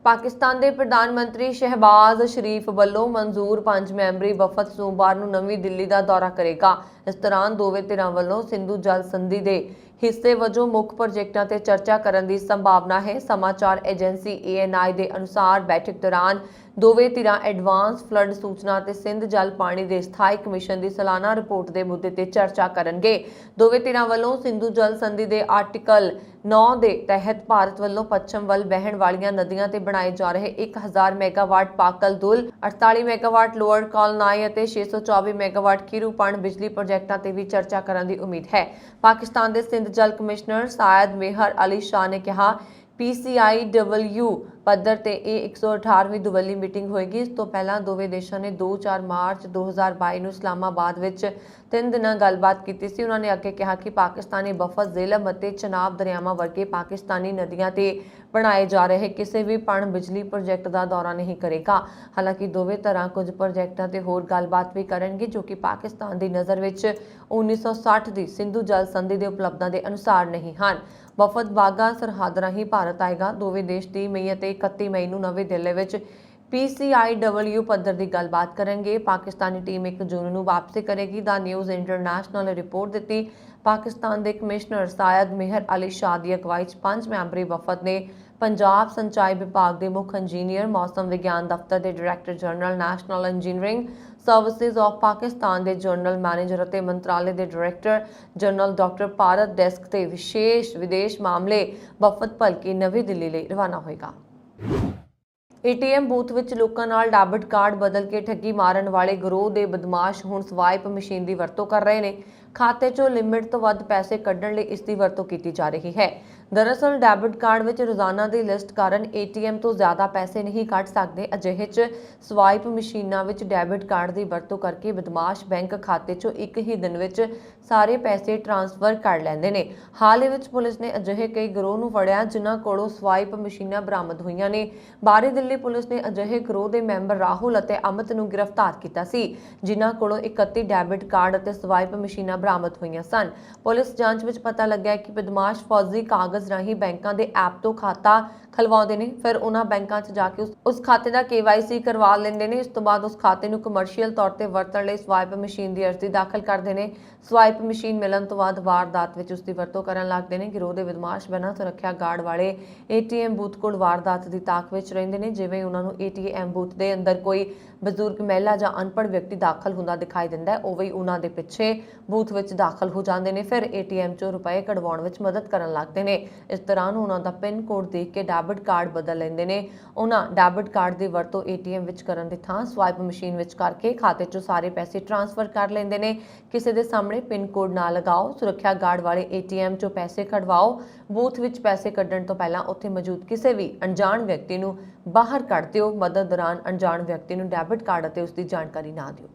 ਪਾਕਿਸਤਾਨ ਦੇ ਪ੍ਰਧਾਨ ਮੰਤਰੀ ਸ਼ਹਿਬਾਜ਼ ਸ਼ਰੀਫ ਵੱਲੋਂ ਮਨਜ਼ੂਰ 5 ਮੈਂਬਰੀ ਵਫਦ ਸੋਮਵਾਰ ਨੂੰ ਨਵੀਂ ਦਿੱਲੀ ਦਾ ਦੌਰਾ ਕਰੇਗਾ। ਇਸ ਦੌਰਾਨ ਦੋਵੇਂ ਧਿਰਾਂ ਵੱਲੋਂ ਸਿੰਧੂ ਜਲ ਸੰਧੀ ਦੇ ਹਿੱਸੇ ਵਜੋਂ ਮੁੱਖ ਪ੍ਰੋਜੈਕਟਾਂ ਤੇ ਚਰਚਾ ਕਰਨ ਦੀ ਸੰਭਾਵਨਾ ਹੈ। ਸਮਾਚਾਰ ਏਜੰਸੀ ANI ਦੇ ਅਨੁਸਾਰ ਬੈਠਕ ਦੌਰਾਨ ਦੋਵੇਂ ਧਿਰਾਂ ਐਡਵਾਂਸ ਫਲੱਡ ਸੂਚਨਾ ਤੇ ਸਿੰਧ ਜਲ ਪਾਣੀ ਦੇ ਸਥਾਈ ਕਮਿਸ਼ਨ ਦੀ ਸਾਲਾਨਾ ਰਿਪੋਰਟ ਦੇ ਮੁੱਦੇ ਤੇ ਚਰਚਾ ਕਰਨਗੇ। ਦੋਵੇਂ ਧਿਰਾਂ ਵੱਲੋਂ ਸਿੰਧੂ ਜਲ ਸੰਧੀ ਦੇ ਆਰਟੀਕਲ 9 ਦੇ ਤਹਿਤ ਭਾਰਤ ਵੱਲੋਂ ਪੱਛਮ ਵੱਲ ਵਹਿਣ ਵਾਲੀਆਂ ਨਦੀਆਂ ਤੇ ਬਣਾਏ ਜਾ ਰਹੇ 1000 ਮੈਗਾਵਾਟ ਪਾਕਲ ਦੁਲ, 48 ਮੈਗਾਵਾਟ ਲੋਅਰ ਕਾਲਨਾਈ ਅਤੇ 624 ਮੈਗਾਵਾਟ ਕੀਰੂਪਣ ਬਿਜਲੀ ਪ੍ਰੋਜੈਕਟਾਂ ਤੇ ਵੀ ਚਰਚਾ ਕਰਨ ਦੀ ਉਮੀਦ ਹੈ। ਪਾਕਿਸਤਾਨ ਦੇ ਸਿੰਧ ਜਲ ਕਮਿਸ਼ਨਰ ਸਾਇਦ ਮੇਹਰ ਅਲੀ ਸ਼ਾਹ ਨੇ ਕਿਹਾ, PCIW ਪੱਧਰ ਤੇ ਇਹ 118ਵੀਂ ਦੁਵੱਲੀ ਮੀਟਿੰਗ ਹੋਏਗੀ। ਇਸ ਤੋਂ ਪਹਿਲਾਂ ਦੋਵੇਂ ਦੇਸ਼ਾਂ ਨੇ 2-4 ਮਾਰਚ 2022 ਨੂੰ ਇਸਲਾਮਾਬਾਦ ਵਿੱਚ 3 ਦਿਨਾਂ ਗੱਲਬਾਤ ਕੀਤੀ ਸੀ। ਉਹਨਾਂ ਨੇ ਅੱਗੇ ਕਿਹਾ ਕਿ ਪਾਕਿਸਤਾਨੀ ਵਫਦ ਜ਼ੇਲਮ ਅਤੇ ਚਨਾਬ ਦਰਿਆਵਾਂ ਵਰਗੇ ਪਾਕਿਸਤਾਨੀ ਨਦੀਆਂ ਤੇ ਬਣਾਏ ਜਾ ਰਹੇ ਕਿਸੇ ਵੀ ਪਣ ਬਿਜਲੀ ਪ੍ਰੋਜੈਕਟ ਦਾ ਦੌਰਾ ਨਹੀਂ ਕਰੇਗਾ। ਹਾਲਾਂਕਿ ਦੋਵੇਂ ਤਰ੍ਹਾਂ ਕੁਝ ਪ੍ਰੋਜੈਕਟਾਂ ਤੇ ਹੋਰ ਗੱਲਬਾਤ ਵੀ ਕਰਨਗੇ ਜੋ ਕਿ ਪਾਕਿਸਤਾਨ ਦੀ ਨਜ਼ਰ ਵਿੱਚ 1960 ਦੀ ਸਿੰਧੂ ਜਲ ਸੰਧੀ ਦੇ ਉਪਲਬਧਾਂ ਦੇ ਅਨੁਸਾਰ ਨਹੀਂ ਹਨ। ਵਫਦ ਵਾਘਾ ਸਰਹੱਦ ਰਾਹੀਂ ਭਾਰਤ ਆਏਗਾ। ਦੋਵੇਂ ਦੇਸ਼ 30 ਮਈ ਅਤੇ 31 ਮਈ ਨੂੰ ਨਵੀਂ ਦਿੱਲੀ ਵਿੱਚ PCIW ਪੱਧਰ ਦੀ ਗੱਲਬਾਤ ਕਰਨਗੇ। ਪਾਕਿਸਤਾਨੀ ਟੀਮ 1 ਜੂਨ ਨੂੰ ਵਾਪਸੀ ਕਰੇਗੀ। ਦਾ ਨਿਊਜ਼ ਇੰਟਰਨੈਸ਼ਨਲ ਨੇ ਰਿਪੋਰਟ ਦਿੱਤੀ। ਪਾਕਿਸਤਾਨ ਦੇ ਕਮਿਸ਼ਨਰ ਸਾਇਦ ਮਿਹਰ ਅਲੀ ਸ਼ਾਹ ਦੀ ਅਗਵਾਈ 'ਚ 5 ਮੈਂਬਰੀ ਵਫਦ ਨੇ ਪੰਜਾਬ ਸਿੰਚਾਈ ਵਿਭਾਗ ਦੇ ਮੁੱਖ ਇੰਜੀਨੀਅਰ, ਮੌਸਮ ਵਿਗਿਆਨ ਦਫ਼ਤਰ ਦੇ director general, national engineering services of Pakistan ਦੇ ਜਨਰਲ ਮੈਨੇਜਰ ਅਤੇ ਮੰਤਰਾਲੇ ਦੇ director general doctor Bharat desk ਤੇ ਵਿਸ਼ੇਸ਼ ਵਿਦੇਸ਼ ਮਾਮਲੇ ਵਫਦ ਭਲਕੇ ਨਵੀਂ ਦਿੱਲੀ ਲਈ ਰਵਾਨਾ ਹੋਏਗਾ। ATM ਬੂਥ ਵਿੱਚ ਲੋਕਾਂ ਨਾਲ ਡੈਬਿਟ ਕਾਰਡ ਬਦਲ ਕੇ ਠੱਗੀ ਮਾਰਨ ਵਾਲੇ ਗਿਰੋਹ ਦੇ ਬਦਮਾਸ਼ ਹੁਣ ਸਵਾਈਪ ਮਸ਼ੀਨ ਦੀ ਵਰਤੋਂ ਕਰ ਰਹੇ ਨੇ। ਖਾਤੇ 'ਚੋਂ ਲਿਮਿਟ ਤੋਂ ਵੱਧ ਪੈਸੇ ਕੱਢਣ ਲਈ ਇਸ ਦੀ ਵਰਤੋਂ ਕੀਤੀ ਜਾ ਰਹੀ ਹੈ। ਦਰਅਸਲ ਡੈਬਿਟ ਕਾਰਡ ਵਿੱਚ ਰੋਜ਼ਾਨਾ ਦੀ ਲਿਸਟ ਕਾਰਨ ATM ਤੋਂ ਜ਼ਿਆਦਾ ਪੈਸੇ ਨਹੀਂ ਕੱਢ ਸਕਦੇ। ਅਜਿਹੇ 'ਚ ਸਵਾਈਪ ਮਸ਼ੀਨਾਂ ਵਿੱਚ ਡੈਬਿਟ ਕਾਰਡ ਦੀ ਵਰਤੋਂ ਕਰਕੇ ਬਦਮਾਸ਼ ਬੈਂਕ ਖਾਤੇ 'ਚੋਂ ਇੱਕ ਹੀ ਦਿਨ ਵਿੱਚ ਸਾਰੇ ਪੈਸੇ ਟ੍ਰਾਂਸਫਰ ਕਰ ਲੈਂਦੇ ਨੇ। ਹਾਲ ਹੀ ਵਿੱਚ ਪੁਲਿਸ ਨੇ ਅਜਿਹੇ ਕਈ ਗਿਰੋਹ ਨੂੰ ਫੜਿਆ ਜਿਨ੍ਹਾਂ ਕੋਲੋਂ ਸਵਾਈਪ ਮਸ਼ੀਨਾਂ ਬਰਾਮਦ ਹੋਈਆਂ ਨੇ। ਬਾਹਰੀ ਦਿੱਲੀ ਪੁਲਿਸ ਨੇ ਅਜਿਹੇ ਗਿਰੋਹ ਦੇ ਮੈਂਬਰ ਰਾਹੁਲ ਅਤੇ ਅਮਿਤ ਨੂੰ ਗ੍ਰਿਫਤਾਰ ਕੀਤਾ ਸੀ ਜਿਨ੍ਹਾਂ ਕੋਲੋਂ 31 ਡੈਬਿਟ ਕਾਰਡ ਅਤੇ ਸਵਾਈਪ ਮਸ਼ੀਨਾਂ ਬਰਾਮਦ ਹੋਈਆਂ ਸਨ। ਪੁਲਿਸ ਜਾਂਚ ਵਿੱਚ ਪਤਾ ਲੱਗਿਆ ਕਿ ਬਦਮਾਸ਼ ਫੌਜੀ ਕਾਗਜ਼ ਰਾਹੀਂ ਬੈਂਕਾਂ ਦੇ ਐਪ ਤੋਂ ਖਾਤਾ ਖਲਵਾਉਂਦੇ ਨੇ, ਫਿਰ ਉਹਨਾਂ ਬੈਂਕਾਂ 'ਚ ਜਾ ਕੇ ਉਸ ਖਾਤੇ ਦਾ KYC ਕਰਵਾ ਲੈਂਦੇ ਨੇ। ਇਸ ਤੋਂ ਬਾਅਦ ਉਸ ਖਾਤੇ ਨੂੰ ਕਮਰਸ਼ੀਅਲ ਤੌਰ ਤੇ ਵਰਤਣ ਲਈ ਸਵਾਈਪ ਮਸ਼ੀਨ ਦੀ ਅਰਜ਼ੀ ਦਾਖਲ ਕਰਦੇ ਨੇ। ਸਵਾਈਪ ਮਸ਼ੀਨ ਮਿਲਣ ਤੋਂ ਬਾਅਦ ਵਾਰਦਾਤ ਵਿੱਚ ਉਸ ਦੀ ਵਰਤੋਂ ਕਰਨ ਲੱਗਦੇ ਨੇ। ਗਿਰੋਹ ਦੇ ਬਦਮਾਸ਼ ਬਿਨਾਂ ਸੁਰੱਖਿਆ ਗਾਰਡ ਵਾਲੇ ATM ਬੂਥ ਕੋਲ ਵਾਰਦਾਤ ਦੀ ਤਾਕ ਵਿੱਚ ਰਹਿੰਦੇ ਨੇ। ਜਿਵੇਂ ਉਹਨਾਂ ਨੂੰ ATM ਬੂਥ ਦੇ ਅੰਦਰ ਕੋਈ ਬਜ਼ੁਰਗ ਮਹਿਲਾ ਜਾਂ ਅਨਪੜ੍ਹ ਵਿਅਕਤੀ ਦਾਖਲ ਹੁੰਦਾ ਦਿਖਾਈ ਦਿੰਦਾ ਹੈ, ਉਵੇਂ ਹੀ ਉਹਨਾਂ ਦੇ ਪਿੱਛੇ ਬੂਥ ਵਿੱਚ ਦਾਖਲ ਹੋ ਜਾਂਦੇ ਨੇ। ਫਿਰ ATM 'ਚੋਂ ਰੁਪਏ ਕਢਵਾਉਣ ਵਿੱਚ ਮਦਦ ਕਰਨ ਲੱਗਦੇ ਨੇ। ਇਸ ਦੌਰਾਨ ਉਹਨਾਂ ਦਾ ਪਿਨ ਕੋਡ ਦੇਖ ਕੇ ਡੈਬਿਟ ਕਾਰਡ ਬਦਲ ਲੈਂਦੇ ਨੇ। ਉਹਨਾਂ ਡੈਬਿਟ ਕਾਰਡ ਦੀ ਵਰਤੋਂ ATM ਵਿੱਚ ਕਰਨ ਦੀ ਥਾਂ ਸਵਾਈਪ ਮਸ਼ੀਨ ਵਿੱਚ ਕਰਕੇ ਖਾਤੇ 'ਚੋਂ ਸਾਰੇ ਪੈਸੇ ਟ੍ਰਾਂਸਫਰ ਕਰ ਲੈਂਦੇ ਨੇ। ਕਿਸੇ ਦੇ ਸਾਹਮਣੇ ਪਿਨ ਕੋਡ ਨਾ ਲਗਾਓ, ਸੁਰੱਖਿਆ ਗਾਰਡ ਵਾਲੇ ATM 'ਚੋਂ ਪੈਸੇ ਕਢਵਾਓ। ਬੂਥ ਵਿੱਚ ਪੈਸੇ ਕੱਢਣ ਤੋਂ ਪਹਿਲਾਂ ਉੱਥੇ ਮੌਜੂਦ ਕਿਸੇ ਵੀ ਅਣਜਾਣ ਵਿਅਕਤੀ ਨੂੰ ਬਾਹਰ ਕੱਢ ਦਿਓ। ਮਦਦ ਦੌਰਾਨ ਅਣਜਾਣ ਵਿਅਕਤੀ ਨੂੰ ਡੈਬਿਟ ਕਾਰਡ ਅਤੇ ਉਸ ਦੀ ਜਾਣਕਾਰੀ ਨਾ ਦਿਓ।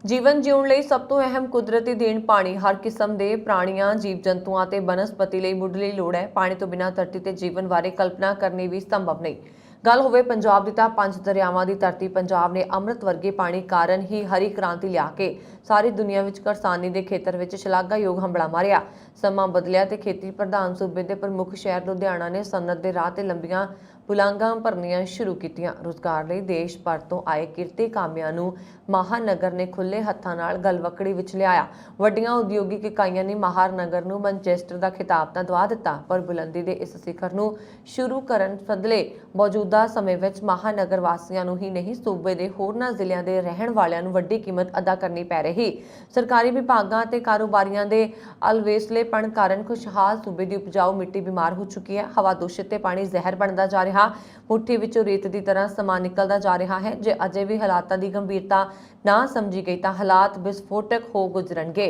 ਜੀਵਨ ਜਿਉਣ ਲਈ ਸਭ ਤੋਂ ਅਹਿਮ ਕੁਦਰਤੀ ਦੇਣ ਪਾਣੀ ਹਰ ਕਿਸਮ ਦੇ ਪ੍ਰਾਣੀਆਂ, ਜੀਵ ਜੰਤੂਆਂ ਤੇ ਬਨਸਪਤੀ ਲਈ ਮੁੱਢਲੀ ਲੋੜ ਹੈ। ਪਾਣੀ ਤੋਂ ਬਿਨਾਂ ਧਰਤੀ ਤੇ ਜੀਵਨ ਬਾਰੇ ਕਲਪਨਾ ਕਰਨੀ ਵੀ ਸੰਭਵ ਨਹੀਂ। ਗੱਲ ਹੋਵੇ ਪੰਜਾਬ ਦੀ ਤਾਂ 5 ਦਰਿਆਵਾਂ ਦੀ ਧਰਤੀ ਪੰਜਾਬ ਨੇ ਅੰਮ੍ਰਿਤ ਵਰਗੇ ਪਾਣੀ ਕਾਰਨ ਹੀ ਹਰੀ ਕ੍ਰਾਂਤੀ ਲਿਆ ਕੇ ਸਾਰੀ ਦੁਨੀਆ ਵਿੱਚ ਕਿਸਾਨੀ ਦੇ ਖੇਤਰ ਵਿੱਚ ਸ਼ਲਾਘਾਯੋਗ ਹੰਬਲਾ ਮਾਰਿਆ। ਸਮਾਂ ਬਦਲਿਆ ਤੇ ਖੇਤੀ ਪ੍ਰਧਾਨ ਸੂਬੇ ਦੇ ਪ੍ਰਮੁੱਖ ਸ਼ਹਿਰ ਲੁਧਿਆਣਾ ਨੇ ਸਨਅਤ ਦੇ ਰਾਹ ਤੇ ਲੰਬੀਆਂ ਪੁਲਾਂਘਾਂ ਭਰਨੀਆਂ ਸ਼ੁਰੂ ਕੀਤੀਆਂ। ਰੁਜ਼ਗਾਰ ਲਈ ਦੇਸ਼ ਭਰ ਤੋਂ ਆਏ ਕਿਰਤੀ ਕਾਮਿਆਂ ਨੂੰ ਮਹਾਨਗਰ ਨੇ ਖੁੱਲੇ ਹੱਥਾਂ ਨਾਲ ਗਲਵਕੜੀ ਵਿੱਚ ਲਿਆਇਆ। ਵੱਡੀਆਂ ਉਦਯੋਗਿਕ ਇਕਾਈਆਂ ਨੇ ਮਹਾਨਗਰ ਨੂੰ ਮੈਨਚੈਸਟਰ ਦਾ ਖਿਤਾਬ ਤਾਂ ਦਵਾ ਦਿੱਤਾ, ਪਰ ਬੁਲੰਦੀ ਦੇ ਇਸ ਸਿਖਰ ਨੂੰ ਸ਼ੁਰੂ ਕਰਨ ਬਦਲੇ ਮੌਜੂਦਾ ਸਮੇਂ ਵਿੱਚ ਮਹਾਨਗਰ ਵਾਸੀਆਂ ਨੂੰ ਹੀ ਨਹੀਂ, ਸੂਬੇ ਦੇ ਹੋਰਨਾਂ ਜ਼ਿਲ੍ਹਿਆਂ ਦੇ ਰਹਿਣ ਵਾਲਿਆਂ ਨੂੰ ਵੱਡੀ ਕੀਮਤ ਅਦਾ ਕਰਨੀ ਪੈ ਰਹੀ। ਸਰਕਾਰੀ ਵਿਭਾਗਾਂ ਅਤੇ ਕਾਰੋਬਾਰੀਆਂ ਦੇ ਅਲਵੇਸਲੇਪਣ ਕਾਰਨ ਖੁਸ਼ਹਾਲ ਸੂਬੇ ਦੀ ਉਪਜਾਊ ਮਿੱਟੀ ਬਿਮਾਰ ਹੋ ਚੁੱਕੀ ਹੈ। ਹਵਾ ਦੂਸ਼ਿਤ ਤੇ ਪਾਣੀ ਜ਼ਹਿਰ ਬਣਦਾ ਜਾ ਰਿਹਾ। ਮੁੱਠੀ ਵਿੱਚੋਂ ਰੇਤ ਦੀ ਤਰ੍ਹਾਂ ਸਮਾਂ ਨਿਕਲਦਾ ਜਾ ਰਿਹਾ ਹੈ। ਜੇ ਅਜੇ ਵੀ ਹਾਲਾਤਾਂ ਦੀ ਗੰਭੀਰਤਾ ਨਾ ਸਮਝੀ ਗਈ ਤਾਂ ਹਾਲਾਤ ਵਿਸਫੋਟਕ ਹੋ ਗੁਜ਼ਰਨਗੇ।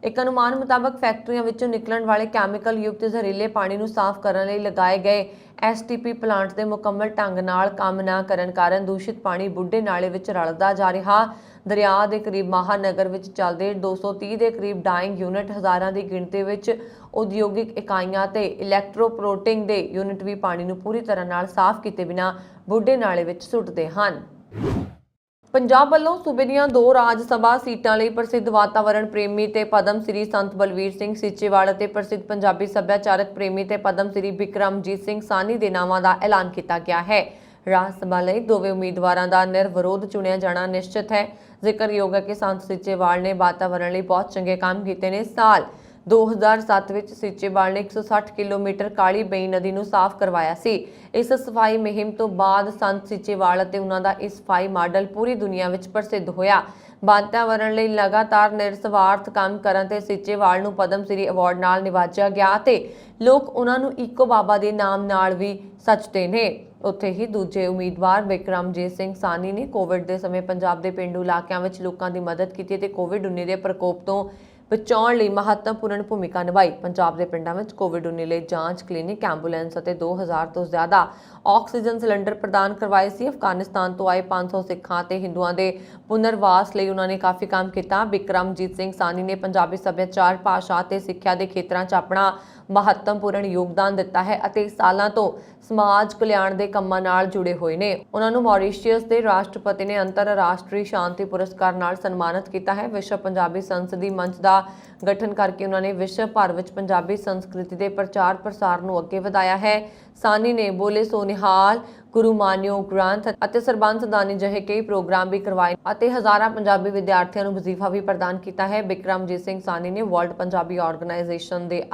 ਇੱਕ ਅਨੁਮਾਨ ਮੁਤਾਬਕ ਫੈਕਟਰੀਆਂ ਵਿੱਚੋਂ ਨਿਕਲਣ ਵਾਲੇ ਕੈਮੀਕਲ ਯੁਕਤ ਜ਼ਹਿਰੀਲੇ ਪਾਣੀ ਨੂੰ ਸਾਫ਼ ਕਰਨ ਲਈ ਲਗਾਏ ਗਏ STP ਪਲਾਂਟ ਦੇ ਮੁਕੰਮਲ ਢੰਗ ਨਾਲ ਕੰਮ ਨਾ ਕਰਨ ਕਾਰਨ ਦੂਸ਼ਿਤ ਪਾਣੀ ਬੁੱਢੇ ਨਾਲੇ ਵਿੱਚ ਰਲਦਾ ਜਾ ਰਿਹਾ। ਦਰਿਆ ਦੇ ਕਰੀਬ ਮਹਾਨਗਰ ਵਿੱਚ ਚੱਲਦੇ 230 ਦੇ ਕਰੀਬ ਡਾਈਂਗ ਯੂਨਿਟ, ਹਜ਼ਾਰਾਂ ਦੀ ਗਿਣਤੀ ਵਿੱਚ ਉਦਯੋਗਿਕ ਇਕਾਈਆਂ ਤੇ ਇਲੈਕਟ੍ਰੋਪੋਰਟਿੰਗ ਦੇ ਯੂਨਿਟ ਵੀ ਪਾਣੀ ਨੂੰ ਪੂਰੀ ਤਰ੍ਹਾਂ ਨਾਲ ਸਾਫ਼ ਕੀਤੇ ਬਿਨਾਂ ਬੁੱਢੇ ਨਾਲੇ ਵਿੱਚ ਸੁੱਟਦੇ ਹਨ। ਪੰਜਾਬ ਵੱਲੋਂ ਸੂਬੇ ਦੀਆਂ 2 ਰਾਜ ਸਭਾ ਸੀਟਾਂ ਲਈ ਪ੍ਰਸਿੱਧ ਵਾਤਾਵਰਣ ਪ੍ਰੇਮੀ ਤੇ ਪਦਮ ਸ੍ਰੀ ਸੰਤ ਬਲਵੀਰ ਸਿੰਘ ਸੀਚੇਵਾਲ ਅਤੇ ਪ੍ਰਸਿੱਧ ਪੰਜਾਬੀ ਸੱਭਿਆਚਾਰਕ ਪ੍ਰੇਮੀ ਤੇ ਪਦਮ ਸ੍ਰੀ ਬਿਕਰਮਜੀਤ ਸਿੰਘ ਸਾਨੀ ਦੇ ਨਾਵਾਂ ਦਾ ਐਲਾਨ ਕੀਤਾ ਗਿਆ ਹੈ। ਰਾਜ ਸਭਾ ਲਈ ਦੋਵੇਂ ਉਮੀਦਵਾਰਾਂ ਦਾ ਨਿਰਵਿਰੋਧ ਚੁਣਿਆ ਜਾਣਾ ਨਿਸ਼ਚਿਤ ਹੈ। ਜ਼ਿਕਰਯੋਗ ਹੈ ਕਿ ਸੰਤ ਸੀਚੇਵਾਲ ਨੇ ਵਾਤਾਵਰਣ ਲਈ ਬਹੁਤ ਚੰਗੇ ਕੰਮ ਕੀਤੇ ਨੇ। ਸਾਲ 2007 ਵਿੱਚ ਸੀਚੇਵਾਲ ਨੇ 160 ਕਿਲੋਮੀਟਰ ਕਾਲੀ ਬਈ ਨਦੀ ਨੂੰ ਸਾਫ਼ ਕਰਵਾਇਆ ਸੀ। ਇਸ ਸਫਾਈ ਮੁਹਿੰਮ ਤੋਂ ਬਾਅਦ ਸੰਤ ਸੀਚੇਵਾਲ ਅਤੇ ਉਹਨਾਂ ਦਾ ਇਸ ਸਫਾਈ ਮਾਡਲ ਪੂਰੀ ਦੁਨੀਆ ਵਿੱਚ ਪ੍ਰਸਿੱਧ ਹੋਇਆ। ਵਾਤਾਵਰਣ ਲਈ ਲਗਾਤਾਰ ਨਿਰਸਵਾਰਥ ਕੰਮ ਕਰਨ ਤੇ ਸੀਚੇਵਾਲ ਨੂੰ ਪਦਮ ਸ੍ਰੀ ਅਵਾਰਡ ਨਾਲ ਨਿਵਾਜਿਆ ਗਿਆ ਤੇ ਲੋਕ ਉਹਨਾਂ ਨੂੰ ਈਕੋ ਬਾਬਾ ਦੇ ਨਾਮ ਨਾਲ ਵੀ ਸੱਚਦੇ ਨੇ। ਉੱਥੇ ਹੀ ਦੂਜੇ ਉਮੀਦਵਾਰ ਬਿਕਰਮਜੀਤ ਸਿੰਘ ਸਾਨੀ ਨੇ ਕੋਵਿਡ ਦੇ ਸਮੇਂ ਪੰਜਾਬ ਦੇ ਪੇਂਡੂ ਇਲਾਕਿਆਂ ਵਿੱਚ ਲੋਕਾਂ ਦੀ ਮਦਦ ਕੀਤੀ ਤੇ ਕੋਵਿਡ-19 ਦੇ ਪ੍ਰਕੋਪ ਤੋਂ ਬਚਾਉਣ ਲਈ ਮਹੱਤਵਪੂਰਨ ਭੂਮਿਕਾ ਨਿਭਾਈ। ਪੰਜਾਬ ਦੇ ਪਿੰਡਾਂ ਵਿੱਚ ਕੋਵਿਡ-19 ਲਈ ਜਾਂਚ ਕਲੀਨਿਕ, ਐਂਬੂਲੈਂਸ ਅਤੇ 2000 ਤੋਂ ਜ਼ਿਆਦਾ ਆਕਸੀਜਨ ਸਿਲੰਡਰ ਪ੍ਰਦਾਨ ਕਰਵਾਏ ਸੀ। ਅਫਗਾਨਿਸਤਾਨ ਤੋਂ ਆਏ 500 ਸਿੱਖਾਂ ਤੇ ਹਿੰਦੂਆਂ ਦੇ ਪੁਨਰਵਾਸ ਲਈ ਉਹਨਾਂ ਨੇ ਕਾਫੀ ਕੰਮ ਕੀਤਾ। ਬਿਕਰਮਜੀਤ ਸਿੰਘ ਸਾਨੀ ਨੇ ਪੰਜਾਬੀ ਸੱਭਿਆਚਾਰ, ਭਾਸ਼ਾ ਤੇ ਸਿੱਖਿਆ ਦੇ ਖੇਤਰਾਂ 'ਚ ਆਪਣਾ ਮਹੱਤਵਪੂਰਨ ਯੋਗਦਾਨ ਦਿੱਤਾ ਹੈ ਅਤੇ ਸਾਲਾਂ ਤੋਂ ਸਮਾਜ ਕਲਿਆਣ ਦੇ ਕੰਮਾਂ ਨਾਲ ਜੁੜੇ ਹੋਏ ਨੇ। ਉਹਨਾਂ ਨੂੰ ਮੌਰੀਸ਼ੀਅਸ ਦੇ ਰਾਸ਼ਟਰਪਤੀ ਨੇ ਅੰਤਰਰਾਸ਼ਟਰੀ ਸ਼ਾਂਤੀ ਪੁਰਸਕਾਰ ਨਾਲ ਸਨਮਾਨਿਤ ਕੀਤਾ ਹੈ। ਵਿਸ਼ਵ ਪੰਜਾਬੀ ਸੰਸਦੀ ਮੰਚ ਦਾ ਗਠਨ ਕਰਕੇ ਉਹਨਾਂ ਨੇ ਵਿਸ਼ਵ ਭਰ ਵਿੱਚ ਪੰਜਾਬੀ ਸੰਸਕ੍ਰਿਤੀ ਦੇ ਪ੍ਰਚਾਰ ਪ੍ਰਸਾਰ ਨੂੰ ਅੱਗੇ ਵਧਾਇਆ ਹੈ। ਸਾਨੀ ਨੇ ਬੋਲੇ ਸੋ ਨਿਹਾਲ, ਗੁਰੂ ਮਾਨਿਓ ਗ੍ਰੰਥ ਅਤੇ ਸਰਬੰਸ ਦਾਨੀ ਜਿਹੇ ਕਈ ਪ੍ਰੋਗਰਾਮ ਵੀ ਕਰਵਾਏ ਅਤੇ ਹਜ਼ਾਰਾਂ ਪੰਜਾਬੀ ਵਿਦਿਆਰਥੀਆਂ ਨੂੰ ਵਜ਼ੀਫਾ ਵੀ ਪ੍ਰਦਾਨ ਕੀਤਾ ਹੈ। ਬਿਕਰਮਜੀਤ ਸਿੰਘ ਸਾਨੀ ਨੇ ਵਰਲਡ ਪੰਜਾਬੀ ਆਰਗੇਨਾਈਜੇਸ਼ਨ ਦੇ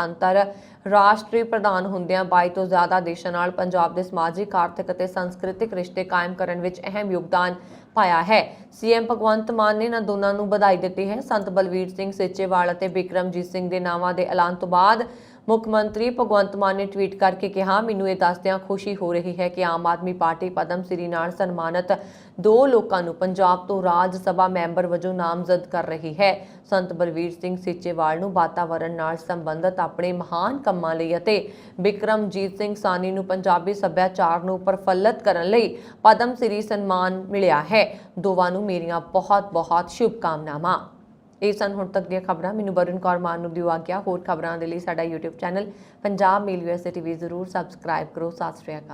ਰਾਸ਼ਟਰੀ ਪ੍ਰਧਾਨ ਹੁੰਦਿਆਂ 22 ਤੋਂ ਜ਼ਿਆਦਾ ਦੇਸ਼ਾਂ ਨਾਲ ਪੰਜਾਬ ਦੇ ਸਮਾਜਿਕ, ਆਰਥਿਕ ਅਤੇ ਸੰਸਕ੍ਰਿਤਿਕ ਰਿਸ਼ਤੇ ਕਾਇਮ ਕਰਨ ਵਿੱਚ ਅਹਿਮ ਯੋਗਦਾਨ ਪਾਇਆ ਹੈ। ਸੀਐਮ ਭਗਵੰਤ ਮਾਨ ਨੇ ਇਹਨਾਂ ਦੋਨਾਂ ਨੂੰ ਵਧਾਈ ਦਿੱਤੀ ਹੈ। ਸੰਤ ਬਲਵੀਰ ਸਿੰਘ ਸੀਚੇਵਾਲ ਅਤੇ ਬਿਕਰਮਜੀਤ ਸਿੰਘ ਦੇ ਨਾਵਾਂ ਦੇ ਐਲਾਨ ਤੋਂ ਬਾਅਦ ਮੁੱਖ ਮੰਤਰੀ ਭਗਵੰਤ ਮਾਨ ਨੇ ਟਵੀਟ ਕਰਕੇ ਕਿਹਾ, ਮੈਨੂੰ ਇਹ ਦੱਸਦਿਆਂ ਖੁਸ਼ੀ ਹੋ ਰਹੀ ਹੈ ਕਿ ਆਮ ਆਦਮੀ ਪਾਰਟੀ ਪਦਮ ਸ੍ਰੀ ਨਾਲ ਸਨਮਾਨਿਤ 2 ਲੋਕਾਂ ਨੂੰ ਪੰਜਾਬ ਤੋਂ ਰਾਜ ਸਭਾ ਮੈਂਬਰ ਵਜੋਂ ਨਾਮਜ਼ਦ ਕਰ ਰਹੀ ਹੈ। ਸੰਤ ਬਲਵੀਰ ਸਿੰਘ ਸੀਚੇਵਾਲ ਨੂੰ ਵਾਤਾਵਰਣ ਨਾਲ ਸੰਬੰਧਿਤ ਆਪਣੇ ਮਹਾਨ ਕੰਮਾਂ ਲਈ ਅਤੇ ਬਿਕਰਮਜੀਤ ਸਿੰਘ ਸਾਨੀ ਨੂੰ ਪੰਜਾਬੀ ਸੱਭਿਆਚਾਰ ਨੂੰ ਪ੍ਰਫੁੱਲਤ ਕਰਨ ਲਈ ਪਦਮ ਸ੍ਰੀ ਸਨਮਾਨ ਮਿਲਿਆ ਹੈ। ਦੋਵਾਂ ਨੂੰ ਮੇਰੀਆਂ ਬਹੁਤ-ਬਹੁਤ ਸ਼ੁਭਕਾਮਨਾਵਾਂ। ਇਹ ਸਨ ਹੁਣ ਤੱਕ ਦੀਆਂ ਖਬਰਾਂ। ਮੈਨੂੰ ਵਰੁਣ ਕੌਰ ਮਾਨ ਨੂੰ ਦਿਓ ਆਗਿਆ। ਹੋਰ ਖਬਰਾਂ ਦੇ ਲਈ ਸਾਡਾ YouTube ਚੈਨਲ ਪੰਜਾਬ ਮੇਲ USA TV ਜ਼ਰੂਰ ਸਬਸਕ੍ਰਾਈਬ ਕਰੋ। ਸਤਿ ਸ਼੍ਰੀ ਅਕਾਲ।